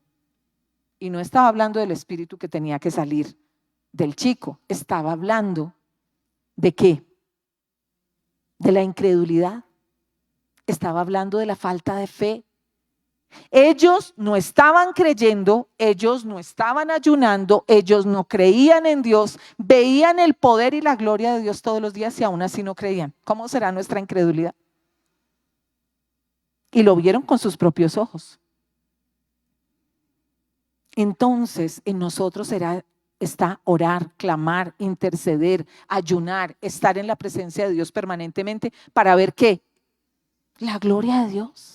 Y no estaba hablando del espíritu que tenía que salir del chico, estaba hablando ¿de qué? De la incredulidad. Estaba hablando de la falta de fe. Ellos no estaban creyendo, ellos no estaban ayunando, ellos no creían en Dios, veían el poder y la gloria de Dios todos los días y aún así no creían. ¿Cómo será nuestra incredulidad? Y lo vieron con sus propios ojos. Entonces en nosotros está orar, clamar, interceder, ayunar, estar en la presencia de Dios permanentemente para ver ¿qué? La gloria de Dios.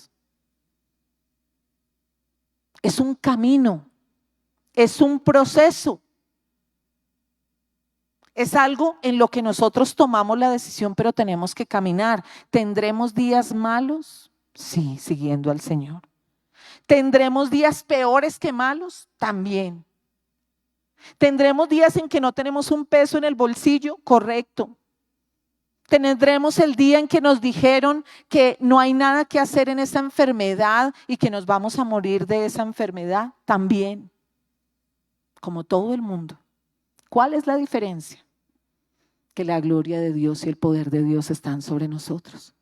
Es un camino, es un proceso. Es algo en lo que nosotros tomamos la decisión, pero tenemos que caminar. ¿Tendremos días malos? Sí, siguiendo al Señor. ¿Tendremos días peores que malos? También. ¿Tendremos días en que no tenemos un peso en el bolsillo? Correcto. ¿Tendremos el día en que nos dijeron que no hay nada que hacer en esa enfermedad y que nos vamos a morir de esa enfermedad? También, como todo el mundo. ¿Cuál es la diferencia? Que la gloria de Dios y el poder de Dios están sobre nosotros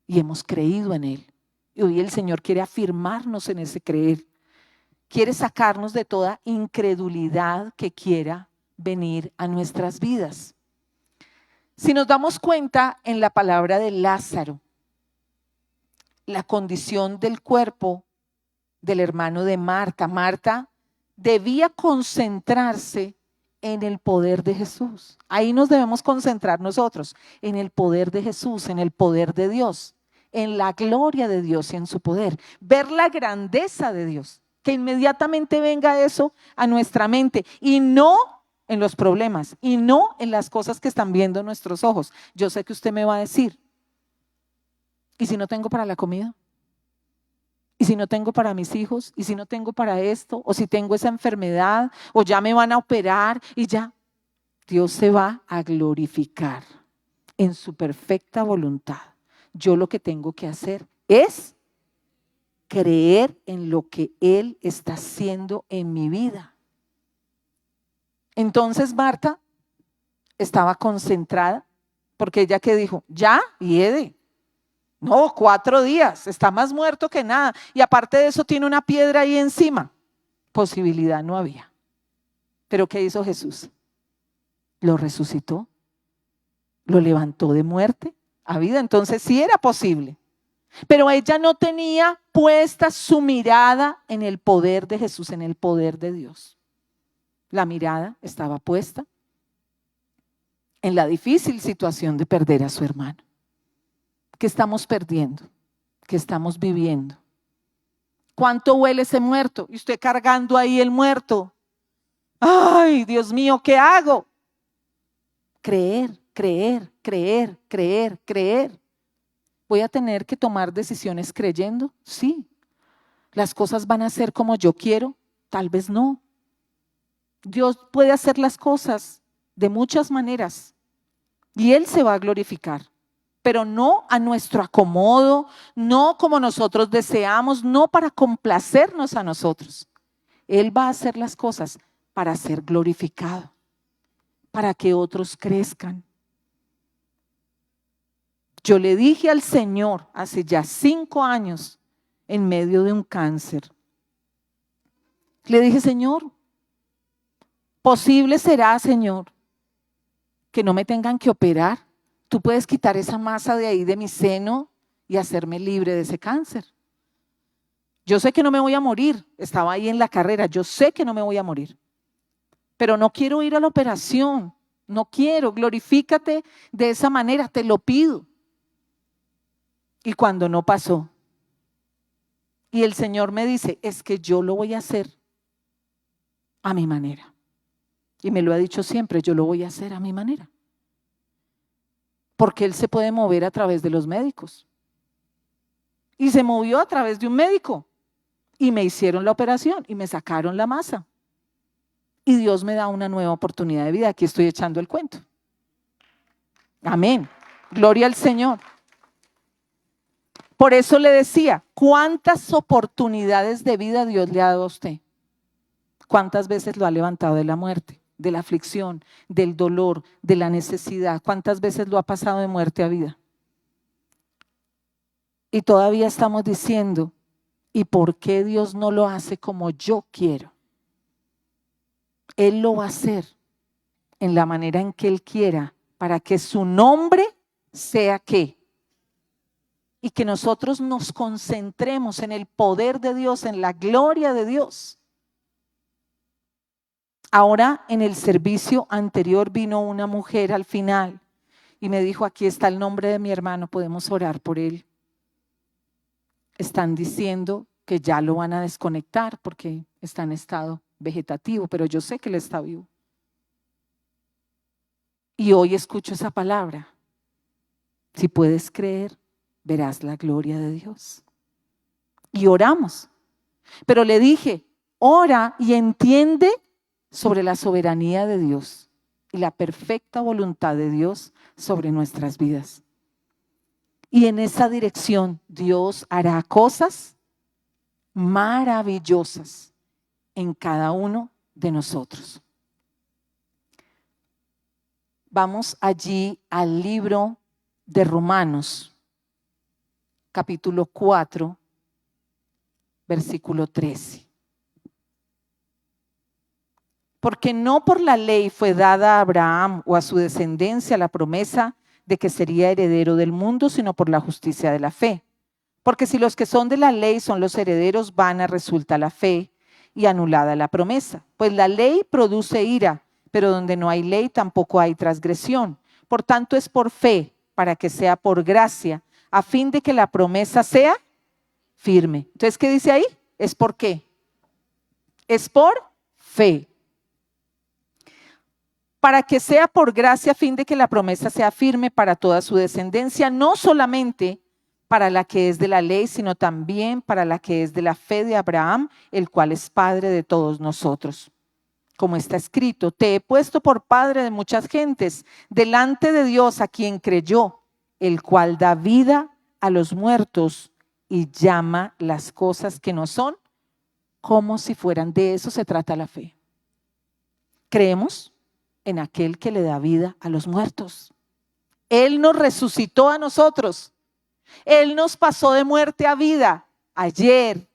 y hemos creído en Él. Y hoy el Señor quiere afirmarnos en ese creer. Quiere sacarnos de toda incredulidad que quiera venir a nuestras vidas. Si nos damos cuenta en la palabra de Lázaro, la condición del cuerpo del hermano de Marta. Marta debía concentrarse en el poder de Jesús. Ahí nos debemos concentrar nosotros, en el poder de Jesús, en el poder de Dios, en la gloria de Dios y en su poder. Ver la grandeza de Dios, que inmediatamente venga eso a nuestra mente y no en los problemas y no en las cosas que están viendo nuestros ojos. Yo sé que usted me va a decir: ¿y si no tengo para la comida? ¿Y si no tengo para mis hijos? ¿Y si no tengo para esto? ¿O si tengo esa enfermedad? ¿O ya me van a operar? Y ya, Dios se va a glorificar en su perfecta voluntad. Yo lo que tengo que hacer es creer en lo que Él está haciendo en mi vida. Entonces Marta estaba concentrada, porque ella que dijo: ya, y Ede, no, 4 días, está más muerto que nada, y aparte de eso tiene una piedra ahí encima. Posibilidad no había. Pero ¿qué hizo Jesús? Lo resucitó, lo levantó de muerte a vida. Entonces sí era posible, pero ella no tenía puesta su mirada en el poder de Jesús, en el poder de Dios. La mirada estaba puesta en la difícil situación de perder a su hermano. ¿Qué estamos perdiendo? ¿Qué estamos viviendo? ¿Cuánto huele ese muerto? Y usted cargando ahí el muerto. ¡Ay, Dios mío, qué hago! Creer, creer, creer, creer, creer. ¿Voy a tener que tomar decisiones creyendo? Sí. ¿Las cosas van a ser como yo quiero? Tal vez no. Dios puede hacer las cosas de muchas maneras y Él se va a glorificar, pero no a nuestro acomodo, no como nosotros deseamos, no para complacernos a nosotros. Él va a hacer las cosas para ser glorificado, para que otros crezcan. Yo le dije al Señor hace ya 5 años, en medio de un cáncer, le dije, Señor, posible será, Señor, que no me tengan que operar. Tú puedes quitar esa masa de ahí de mi seno y hacerme libre de ese cáncer. Yo sé que no me voy a morir, estaba ahí en la carrera, yo sé que no me voy a morir, pero no quiero ir a la operación, no quiero, glorifícate de esa manera, te lo pido. Y cuando no pasó, y el Señor me dice, es que yo lo voy a hacer a mi manera. Y me lo ha dicho siempre, yo lo voy a hacer a mi manera. Porque Él se puede mover a través de los médicos. Y se movió a través de un médico. Y me hicieron la operación y me sacaron la masa. Y Dios me da una nueva oportunidad de vida. Aquí estoy echando el cuento. Amén. Gloria al Señor. Por eso le decía, ¿cuántas oportunidades de vida Dios le ha dado a usted? ¿Cuántas veces lo ha levantado de la muerte, de la aflicción, del dolor, de la necesidad? ¿Cuántas veces lo ha pasado de muerte a vida? Y todavía estamos diciendo, ¿y por qué Dios no lo hace como yo quiero? Él lo va a hacer en la manera en que Él quiera, para que su nombre sea ¿qué? Y que nosotros nos concentremos en el poder de Dios, en la gloria de Dios. Ahora en el servicio anterior vino una mujer al final y me dijo, aquí está el nombre de mi hermano, podemos orar por él. Están diciendo que ya lo van a desconectar porque está en estado vegetativo, pero yo sé que él está vivo. Y hoy escucho esa palabra. Si puedes creer, verás la gloria de Dios. Y oramos. Pero le dije, ora y entiende sobre la soberanía de Dios y la perfecta voluntad de Dios sobre nuestras vidas. Y en esa dirección Dios hará cosas maravillosas en cada uno de nosotros. Vamos allí al libro de Romanos, capítulo 4, versículo 13. Porque no por la ley fue dada a Abraham o a su descendencia la promesa de que sería heredero del mundo, sino por la justicia de la fe. Porque si los que son de la ley son los herederos, vana resulta la fe y anulada la promesa. Pues la ley produce ira, pero donde no hay ley tampoco hay transgresión. Por tanto es por fe, para que sea por gracia, a fin de que la promesa sea firme. Entonces, ¿qué dice ahí? ¿Es por qué? Es por fe. Para que sea por gracia a fin de que la promesa sea firme para toda su descendencia, no solamente para la que es de la ley, sino también para la que es de la fe de Abraham, el cual es padre de todos nosotros. Como está escrito, te he puesto por padre de muchas gentes, delante de Dios a quien creyó, el cual da vida a los muertos y llama las cosas que no son como si fueran. De eso se trata la fe. Creemos en aquel que le da vida a los muertos. Él nos resucitó a nosotros. Él nos pasó de muerte a vida ayer.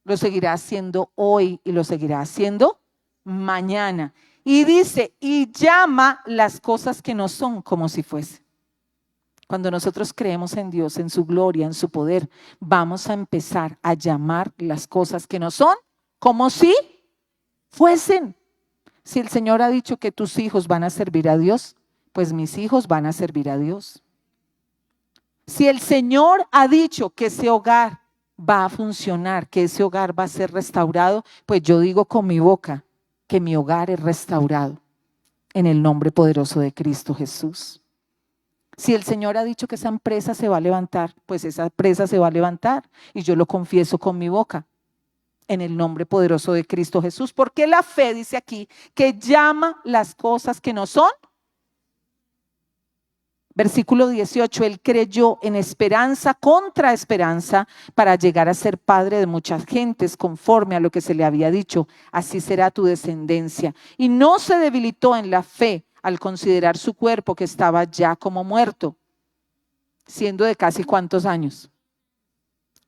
Lo seguirá haciendo hoy y lo seguirá haciendo mañana. Y dice, y llama las cosas que no son como si fuese. Cuando nosotros creemos en Dios, en su gloria, en su poder, vamos a empezar a llamar las cosas que no son como si fuesen. Si el Señor ha dicho que tus hijos van a servir a Dios, pues mis hijos van a servir a Dios. Si el Señor ha dicho que ese hogar va a funcionar, que ese hogar va a ser restaurado, pues yo digo con mi boca que mi hogar es restaurado en el nombre poderoso de Cristo Jesús. Si el Señor ha dicho que esa empresa se va a levantar, pues esa empresa se va a levantar y yo lo confieso con mi boca. En el nombre poderoso de Cristo Jesús. Porque la fe dice aquí que llama las cosas que no son. Versículo 18, él creyó en esperanza contra esperanza para llegar a ser padre de muchas gentes conforme a lo que se le había dicho. Así será tu descendencia. Y no se debilitó en la fe al considerar su cuerpo que estaba ya como muerto. Siendo de casi ¿cuántos años?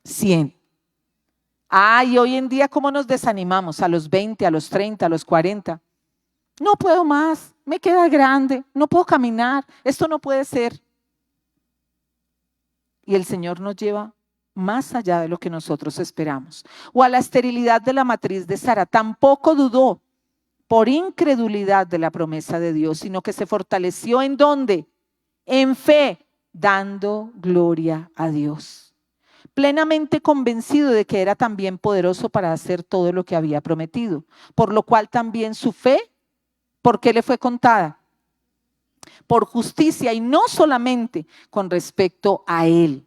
100. Y hoy en día, ¿cómo nos desanimamos? A los 20, a los 30, a los 40. No puedo más, me queda grande, no puedo caminar, esto no puede ser. Y el Señor nos lleva más allá de lo que nosotros esperamos. O a la esterilidad de la matriz de Sara, tampoco dudó por incredulidad de la promesa de Dios, sino que se fortaleció ¿en dónde? En fe, dando gloria a Dios, plenamente convencido de que era también poderoso para hacer todo lo que había prometido, por lo cual también su fe, ¿por qué le fue contada? Por justicia, y no solamente con respecto a él.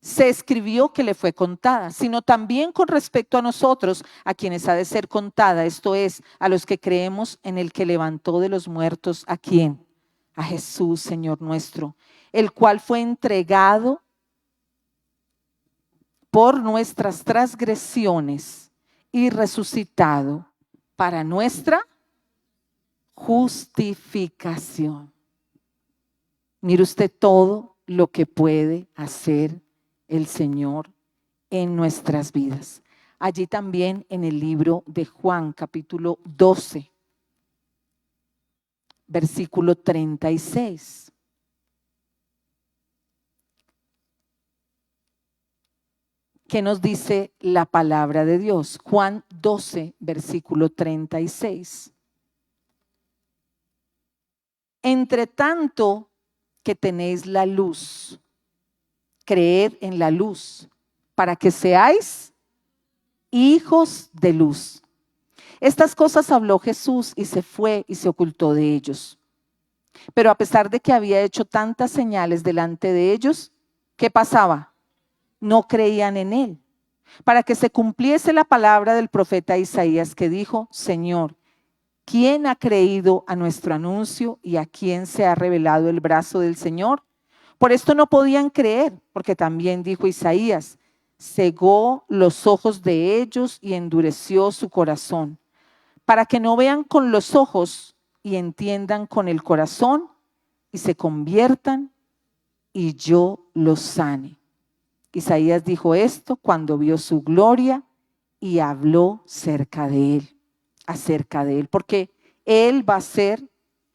Se escribió que le fue contada, sino también con respecto a nosotros, a quienes ha de ser contada, esto es, a los que creemos en el que levantó de los muertos, ¿a quién? A Jesús, Señor nuestro, el cual fue entregado por nuestras transgresiones y resucitado para nuestra justificación. Mire usted todo lo que puede hacer el Señor en nuestras vidas. Allí también en el libro de Juan, capítulo 12, versículo 36. ¿Qué nos dice la palabra de Dios? Juan 12, versículo 36. Entre tanto que tenéis la luz, creed en la luz, para que seáis hijos de luz. Estas cosas habló Jesús y se fue y se ocultó de ellos. Pero a pesar de que había hecho tantas señales delante de ellos, ¿qué pasaba? No creían en él, para que se cumpliese la palabra del profeta Isaías que dijo: Señor, ¿quién ha creído a nuestro anuncio y a quién se ha revelado el brazo del Señor? Por esto no podían creer, porque también dijo Isaías: cegó los ojos de ellos y endureció su corazón, para que no vean con los ojos y entiendan con el corazón y se conviertan y yo los sane. Isaías dijo esto cuando vio su gloria y habló acerca de él, porque él va a hacer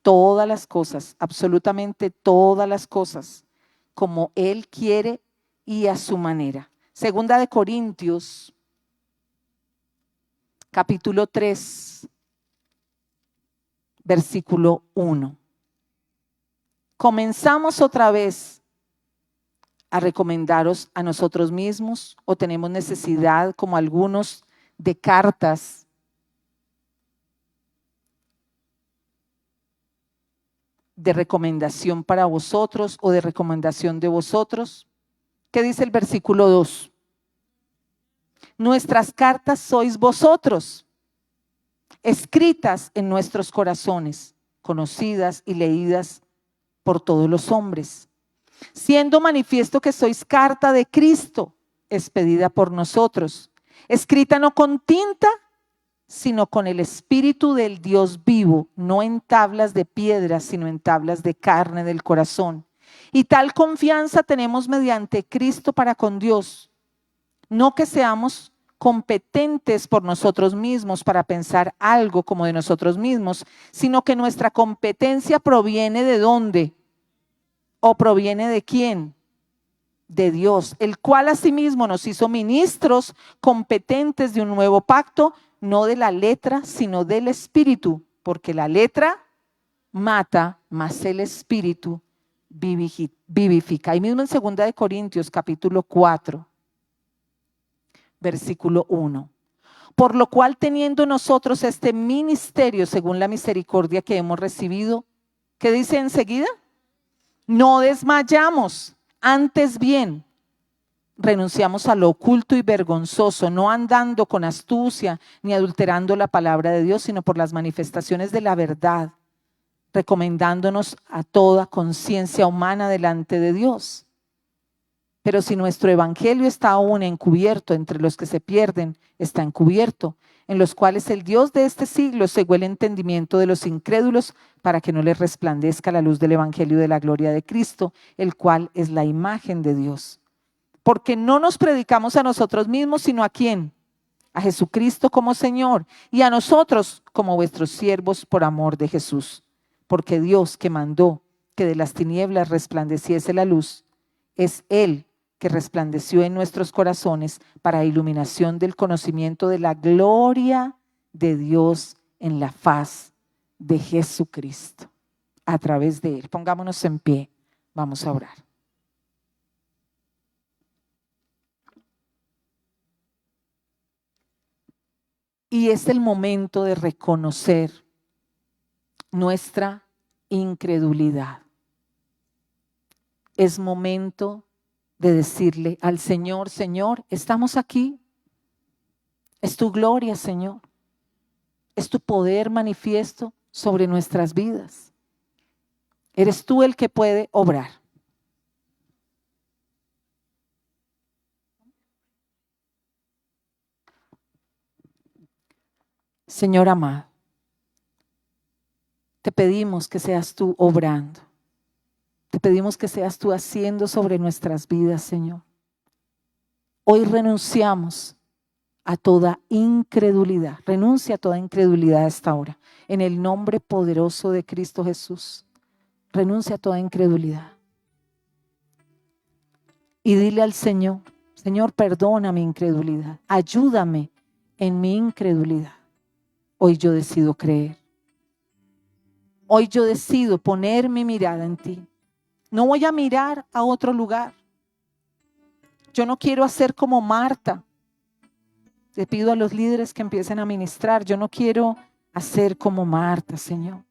todas las cosas, absolutamente todas las cosas, como él quiere y a su manera. Segunda de Corintios, capítulo 3, versículo 1. Comenzamos otra vez a recomendaros a nosotros mismos, o tenemos necesidad, como algunos, de cartas de recomendación para vosotros o de recomendación de vosotros. ¿Qué dice el versículo 2? Nuestras cartas sois vosotros, escritas en nuestros corazones, conocidas y leídas por todos los hombres, siendo manifiesto que sois carta de Cristo, expedida por nosotros, escrita no con tinta, sino con el Espíritu del Dios vivo, no en tablas de piedra, sino en tablas de carne del corazón. Y tal confianza tenemos mediante Cristo para con Dios, no que seamos competentes por nosotros mismos para pensar algo como de nosotros mismos, sino que nuestra competencia proviene ¿de dónde? ¿O proviene de quién? De Dios, el cual asimismo nos hizo ministros competentes de un nuevo pacto, no de la letra, sino del Espíritu, porque la letra mata, mas el Espíritu vivifica. Ahí mismo en 2 de Corintios, capítulo 4, versículo 1. Por lo cual, teniendo nosotros este ministerio según la misericordia que hemos recibido, ¿qué dice enseguida? No desmayamos, antes bien, renunciamos a lo oculto y vergonzoso, no andando con astucia ni adulterando la palabra de Dios, sino por las manifestaciones de la verdad, recomendándonos a toda conciencia humana delante de Dios. Pero si nuestro evangelio está aún encubierto, entre los que se pierden está encubierto, en los cuales el Dios de este siglo cegó el entendimiento de los incrédulos para que no les resplandezca la luz del evangelio de la gloria de Cristo, el cual es la imagen de Dios. Porque no nos predicamos a nosotros mismos, sino ¿a quién? A Jesucristo como Señor y a nosotros como vuestros siervos por amor de Jesús. Porque Dios, que mandó que de las tinieblas resplandeciese la luz, es Él que resplandeció en nuestros corazones para iluminación del conocimiento de la gloria de Dios en la faz de Jesucristo, a través de Él. Pongámonos en pie, vamos a orar. Y es el momento de reconocer nuestra incredulidad. Es momento de decirle al Señor: Señor, estamos aquí. Es tu gloria, Señor. Es tu poder manifiesto sobre nuestras vidas. Eres tú el que puede obrar. Señor amado, te pedimos que seas tú obrando. Te pedimos que seas tú haciendo sobre nuestras vidas, Señor. Hoy renunciamos a toda incredulidad. Renuncia a toda incredulidad a esta hora. En el nombre poderoso de Cristo Jesús. Renuncia a toda incredulidad. Y dile al Señor: Señor, perdona mi incredulidad. Ayúdame en mi incredulidad. Hoy yo decido creer. Hoy yo decido poner mi mirada en ti. No voy a mirar a otro lugar. Yo no quiero hacer como Marta. Le pido a los líderes que empiecen a ministrar. Yo no quiero hacer como Marta, Señor,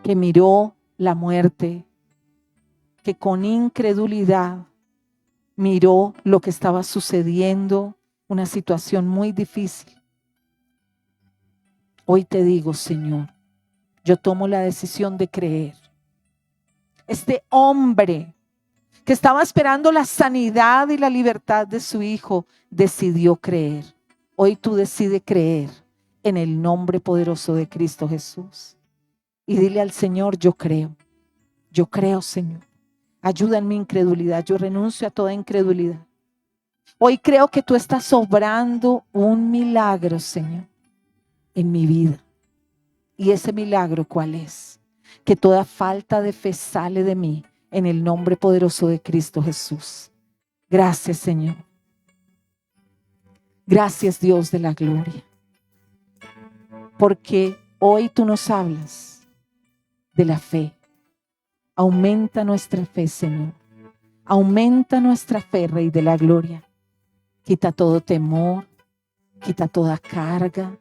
que miró la muerte, que con incredulidad miró lo que estaba sucediendo, una situación muy difícil. Hoy te digo, Señor, yo tomo la decisión de creer. Este hombre que estaba esperando la sanidad y la libertad de su hijo, decidió creer. Hoy tú decides creer en el nombre poderoso de Cristo Jesús. Y dile al Señor: yo creo, Señor. Ayuda en mi incredulidad, yo renuncio a toda incredulidad. Hoy creo que tú estás obrando un milagro, Señor, en mi vida. ¿Y ese milagro cuál es? Que toda falta de fe sale de mí en el nombre poderoso de Cristo Jesús. Gracias, Señor. Gracias, Dios de la gloria. Porque hoy tú nos hablas de la fe. Aumenta nuestra fe, Señor. Aumenta nuestra fe, Rey de la gloria. Quita todo temor, quita toda carga,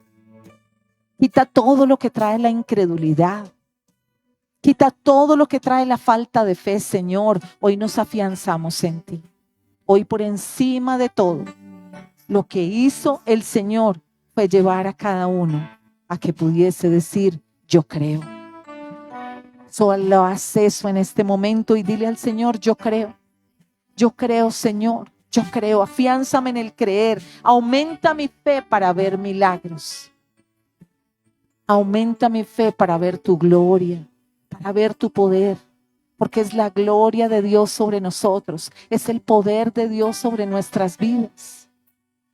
quita todo lo que trae la incredulidad. Quita todo lo que trae la falta de fe, Señor. Hoy nos afianzamos en ti. Hoy por encima de todo, lo que hizo el Señor fue llevar a cada uno a que pudiese decir: yo creo. Solo haz eso en este momento y dile al Señor: yo creo. Yo creo, Señor. Yo creo. Afiánzame en el creer. Aumenta mi fe para ver milagros. Aumenta mi fe para ver tu gloria, para ver tu poder, porque es la gloria de Dios sobre nosotros, es el poder de Dios sobre nuestras vidas,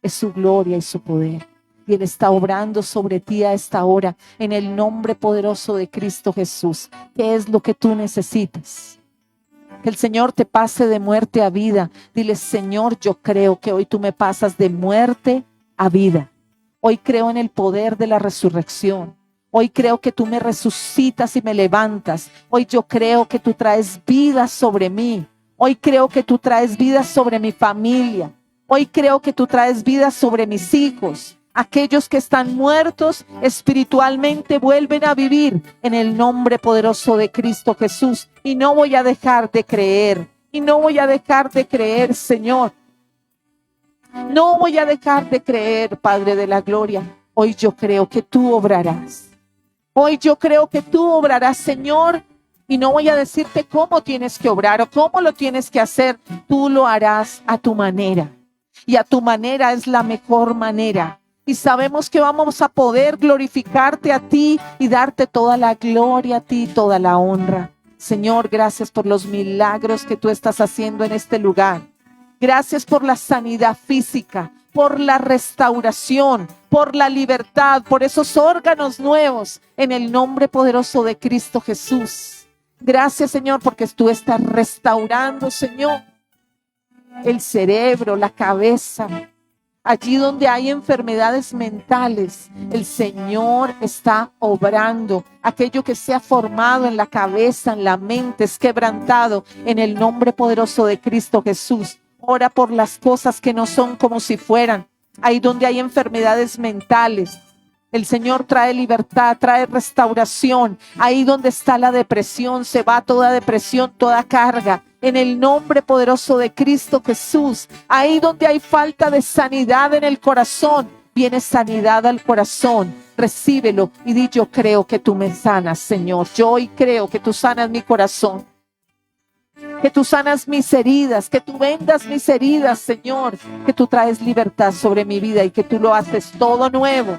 es su gloria y su poder. Y Él está obrando sobre ti a esta hora en el nombre poderoso de Cristo Jesús. ¿Qué es lo que tú necesitas? Que el Señor te pase de muerte a vida. Dile: Señor, yo creo que hoy tú me pasas de muerte a vida. Hoy creo en el poder de la resurrección. Hoy creo que tú me resucitas y me levantas. Hoy yo creo que tú traes vida sobre mí. Hoy creo que tú traes vida sobre mi familia. Hoy creo que tú traes vida sobre mis hijos. Aquellos que están muertos espiritualmente vuelven a vivir en el nombre poderoso de Cristo Jesús. Y no voy a dejar de creer. Y no voy a dejar de creer, Señor. No voy a dejar de creer, Padre de la gloria. Hoy yo creo que tú obrarás. Hoy yo creo que tú obrarás, Señor, y no voy a decirte cómo tienes que obrar o cómo lo tienes que hacer. Tú lo harás a tu manera, y a tu manera es la mejor manera. Y sabemos que vamos a poder glorificarte a ti y darte toda la gloria a ti, toda la honra. Señor, gracias por los milagros que tú estás haciendo en este lugar. Gracias por la sanidad física, por la restauración, por la libertad, por esos órganos nuevos, en el nombre poderoso de Cristo Jesús. Gracias, Señor, porque tú estás restaurando, Señor, el cerebro, la cabeza. Allí donde hay enfermedades mentales, el Señor está obrando. Aquello que se ha formado en la cabeza, en la mente, es quebrantado en el nombre poderoso de Cristo Jesús. Ora por las cosas que no son como si fueran. Ahí donde hay enfermedades mentales, el Señor trae libertad, trae restauración. Ahí donde está la depresión, se va toda depresión, toda carga. En el nombre poderoso de Cristo Jesús. Ahí donde hay falta de sanidad en el corazón, viene sanidad al corazón. Recíbelo y di: yo creo que tú me sanas, Señor. Yo hoy creo que tú sanas mi corazón, que tú sanas mis heridas, que tú vendas mis heridas, Señor, que tú traes libertad sobre mi vida y que tú lo haces todo nuevo.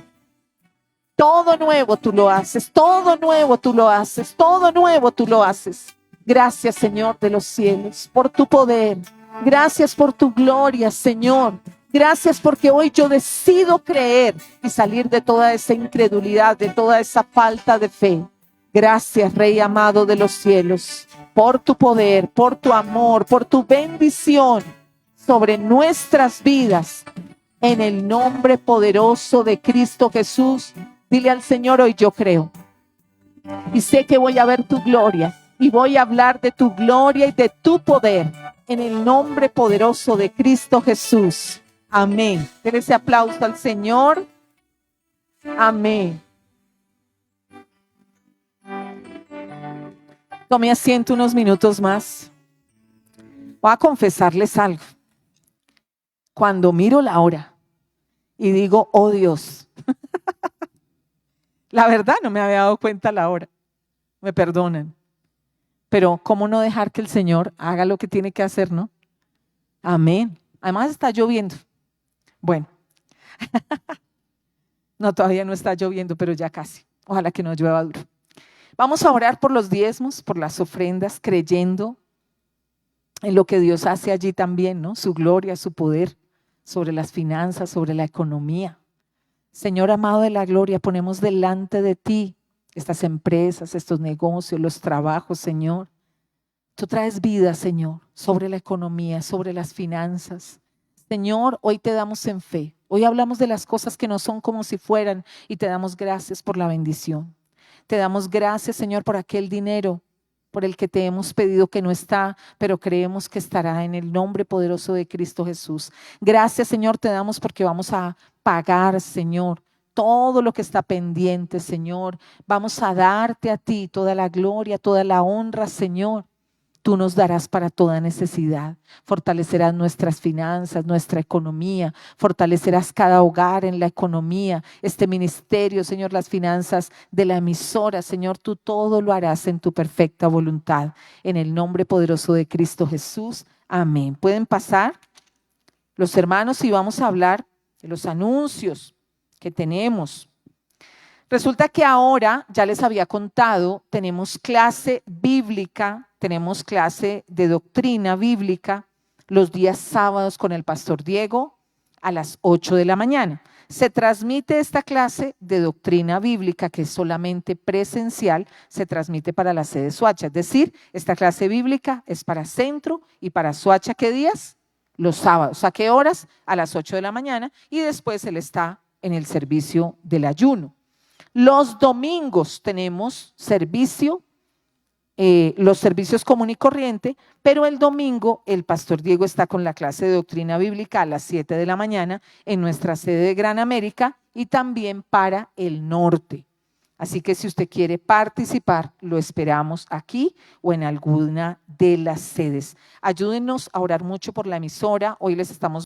Todo nuevo tú lo haces, todo nuevo tú lo haces, todo nuevo tú lo haces. Gracias, Señor de los cielos, por tu poder. Gracias por tu gloria, Señor. Gracias porque hoy yo decido creer y salir de toda esa incredulidad, de toda esa falta de fe. Gracias, Rey amado de los cielos, por tu poder, por tu amor, por tu bendición sobre nuestras vidas. En el nombre poderoso de Cristo Jesús, dile al Señor: hoy yo creo. Y sé que voy a ver tu gloria. Y voy a hablar de tu gloria y de tu poder. En el nombre poderoso de Cristo Jesús. Amén. Den ese aplauso al Señor. Amén. Tome asiento unos minutos más. Voy a confesarles algo. Cuando miro la hora y digo: oh Dios, la verdad no me había dado cuenta la hora. Me perdonan. Pero ¿cómo no dejar que el Señor haga lo que tiene que hacer, no? Amén. Además está lloviendo. Bueno, no, todavía no está lloviendo, pero ya casi. Ojalá que no llueva duro. Vamos a orar por los diezmos, por las ofrendas, creyendo en lo que Dios hace allí también, ¿no? Su gloria, su poder sobre las finanzas, sobre la economía. Señor amado de la gloria, ponemos delante de ti estas empresas, estos negocios, los trabajos, Señor. Tú traes vida, Señor, sobre la economía, sobre las finanzas. Señor, hoy te damos en fe. Hoy hablamos de las cosas que no son como si fueran y te damos gracias por la bendición. Te damos gracias, Señor, por aquel dinero por el que te hemos pedido que no está, pero creemos que estará en el nombre poderoso de Cristo Jesús. Gracias, Señor, te damos porque vamos a pagar, Señor, todo lo que está pendiente, Señor. Vamos a darte a ti toda la gloria, toda la honra, Señor. Tú nos darás para toda necesidad. Fortalecerás nuestras finanzas, nuestra economía. Fortalecerás cada hogar en la economía, este ministerio, Señor, las finanzas de la emisora. Señor, tú todo lo harás en tu perfecta voluntad. En el nombre poderoso de Cristo Jesús. Amén. Pueden pasar los hermanos y vamos a hablar de los anuncios que tenemos. Resulta que ahora, ya les había contado, tenemos clase bíblica, tenemos clase de doctrina bíblica los días sábados con el pastor Diego a las 8 de la mañana. Se transmite esta clase de doctrina bíblica, que es solamente presencial, se transmite para la sede Soacha. Es decir, esta clase bíblica es para Centro y para Soacha. ¿Qué días? Los sábados. ¿A qué horas? A las 8 de la mañana, y después él está en el servicio del ayuno. Los domingos tenemos servicio, los servicios común y corriente, pero el domingo el pastor Diego está con la clase de doctrina bíblica a las 7 de la mañana en nuestra sede de Gran América y también para el norte. Así que si usted quiere participar, lo esperamos aquí o en alguna de las sedes. Ayúdenos a orar mucho por la emisora. Hoy les estamos